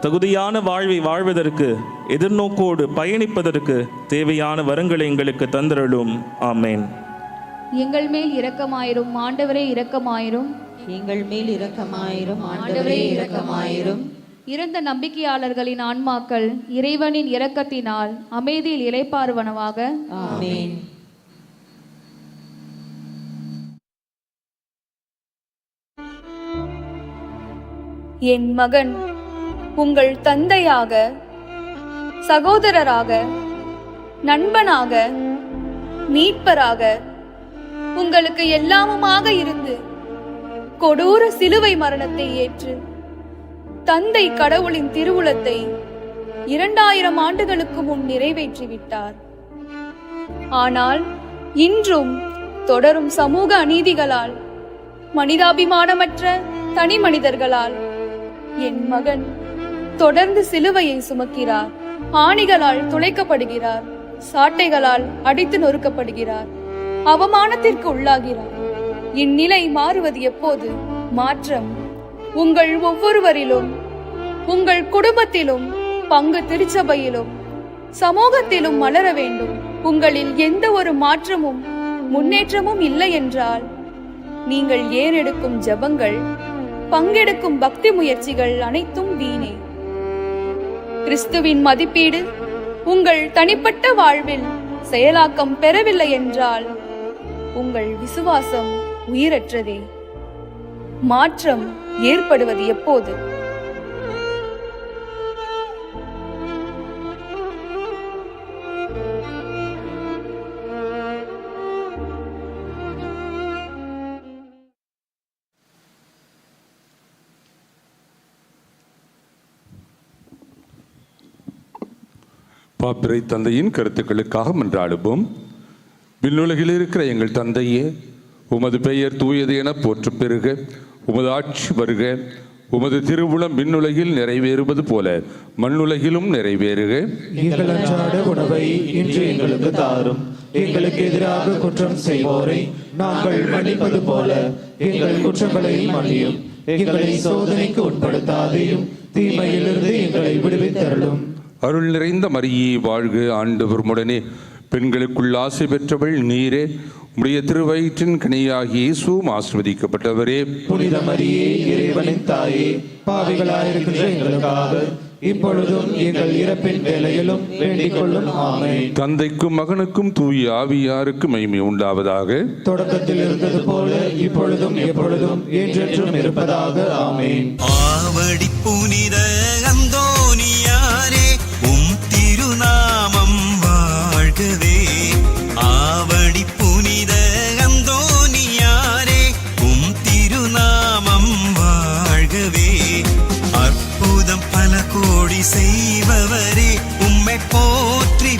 தகுதியான வாழ்வை வாழ்வதற்கு, எதிர்நோக்கோடு பயணிப்பதற்கு தேவையான வரங்களை எங்களுக்கு தந்தருளும். ஆமேன். எங்கள் மேல் இரக்கமாயிரும் ஆண்டவரே இரக்கமாயிரும். எங்கள் மேல் இரக்கமாயிரும் ஆண்டவரே இரக்கமாயிரும். இறந்த நம்பிக்கையாளர்களின் ஆன்மாக்கள் இறைவனின் இரக்கத்தினால் அமைதியில் இளைப்பாறுவனவாக. ஆமென். என் மகன் உங்கள் தந்தையாக, சகோதரராக, நண்பனாக, மீட்பராக, உங்களுக்கு எல்லாமுமாக இருந்து கொடூர சிலுவை மரணத்தை ஏற்று தந்தை கடவுளின் திருவுளத்தை 2000 ஆண்டுகளுக்கு முன் நிறைவேற்றிவிட்டார். ஆனால் இன்றும் தொடரும் சமூக அநீதிகளால், மனிதாபிமானமற்ற தனி மனிதர்களால் என் மகன் தொடர்ந்து சிலுவையை சுமக்கிறார். ஆணிகளால் துளைக்கப்படுகிறார், சாட்டைகளால் அடித்து நொறுக்கப்படுகிறார், அவமானத்திற்கு உள்ளாகிறார். இந்நிலை மாறுவது எப்போது? மாற்றம் உங்கள் ஒவ்வொருவரிலும், உங்கள் குடும்பத்திலும், பங்கு திருச்சபையிலும், சமூகத்திலும் மலர வேண்டும். உங்களில் எந்த ஒரு மாற்றமும் முன்னேற்றமும் இல்லை என்றால் நீங்கள் ஏறெடுக்கும் ஜெபங்கள், பங்கெடுக்கும் பக்தி முயற்சிகள் அனைத்தும் வீணே. கிறிஸ்துவின் மதிப்பீடு உங்கள் தனிப்பட்ட வாழ்வில் செயலாக்கம் பெறவில்லை என்றால் உங்கள் விசுவாசம் உயிரற்றதே. மாற்றம் ஏற்படுவது எப்போது? பாப்பிரை தந்தையின் கருத்துக்களுக்காக மன்றாடுவோம். விண்ணுலகில் இருக்கிற எங்கள் தந்தையே, உமது பெயர் தூயது என போற்று பெறுக. உமது ஆட்சி வருக. உமது திருவுளம் விண்ணுலகில் நிறைவேறுவது போல மண்ணுலகிலும் நிறைவேறுக. எங்கள் அன்றாட உணவை இன்று எங்களுக்கு தாரும். எங்களுக்கு எதிராக குற்றம் செய்வோரை நாங்கள் மன்னிப்பது போல எங்கள் குற்றங்களை மன்னியும். எங்களை சோதனைக்கு உட்படுத்தாதையும் தீமையிலிருந்து எங்களை விடுவித்தருளும். அருள் நிறைந்த மரியே வாழ்க, ஆண்டவர் உம்முடனே, பெண்களுக்குள் ஆசை பெற்றவள் நீரே. உம்முடைய திருவயிற்றின் கனியாகிய இயேசுவும் ஆசீர்வதிக்கப்பட்டவரே. புனித மரியே, இறைவனின் தாயே, பாவிகளாயிருக்கின்ற எங்களுக்காக இப்பொழுதும் எங்கள் இறப்பின் வேளையிலும் வேண்டிக் கொள்ளும். ஆமென். தந்தைக்கும் மகனுக்கும் தூய ஆவியாருக்கும் மகிமை உண்டாவதாக. தொடக்கத்தில் இருந்தது போல இப்பொழுதும் எப்பொழுதும் என்றென்றும் இருப்பதாக. ஆமென். ஆவடி புனித அந்தோனியாரே, உம் திருநாமம் வாழ்கவே. ஆவடி புனித அந்தோனியாரே, உம் திருநாமம் வாழ்கவே. அற்புதம் பல கோடி செய்பவரே, உம்மை போற்றி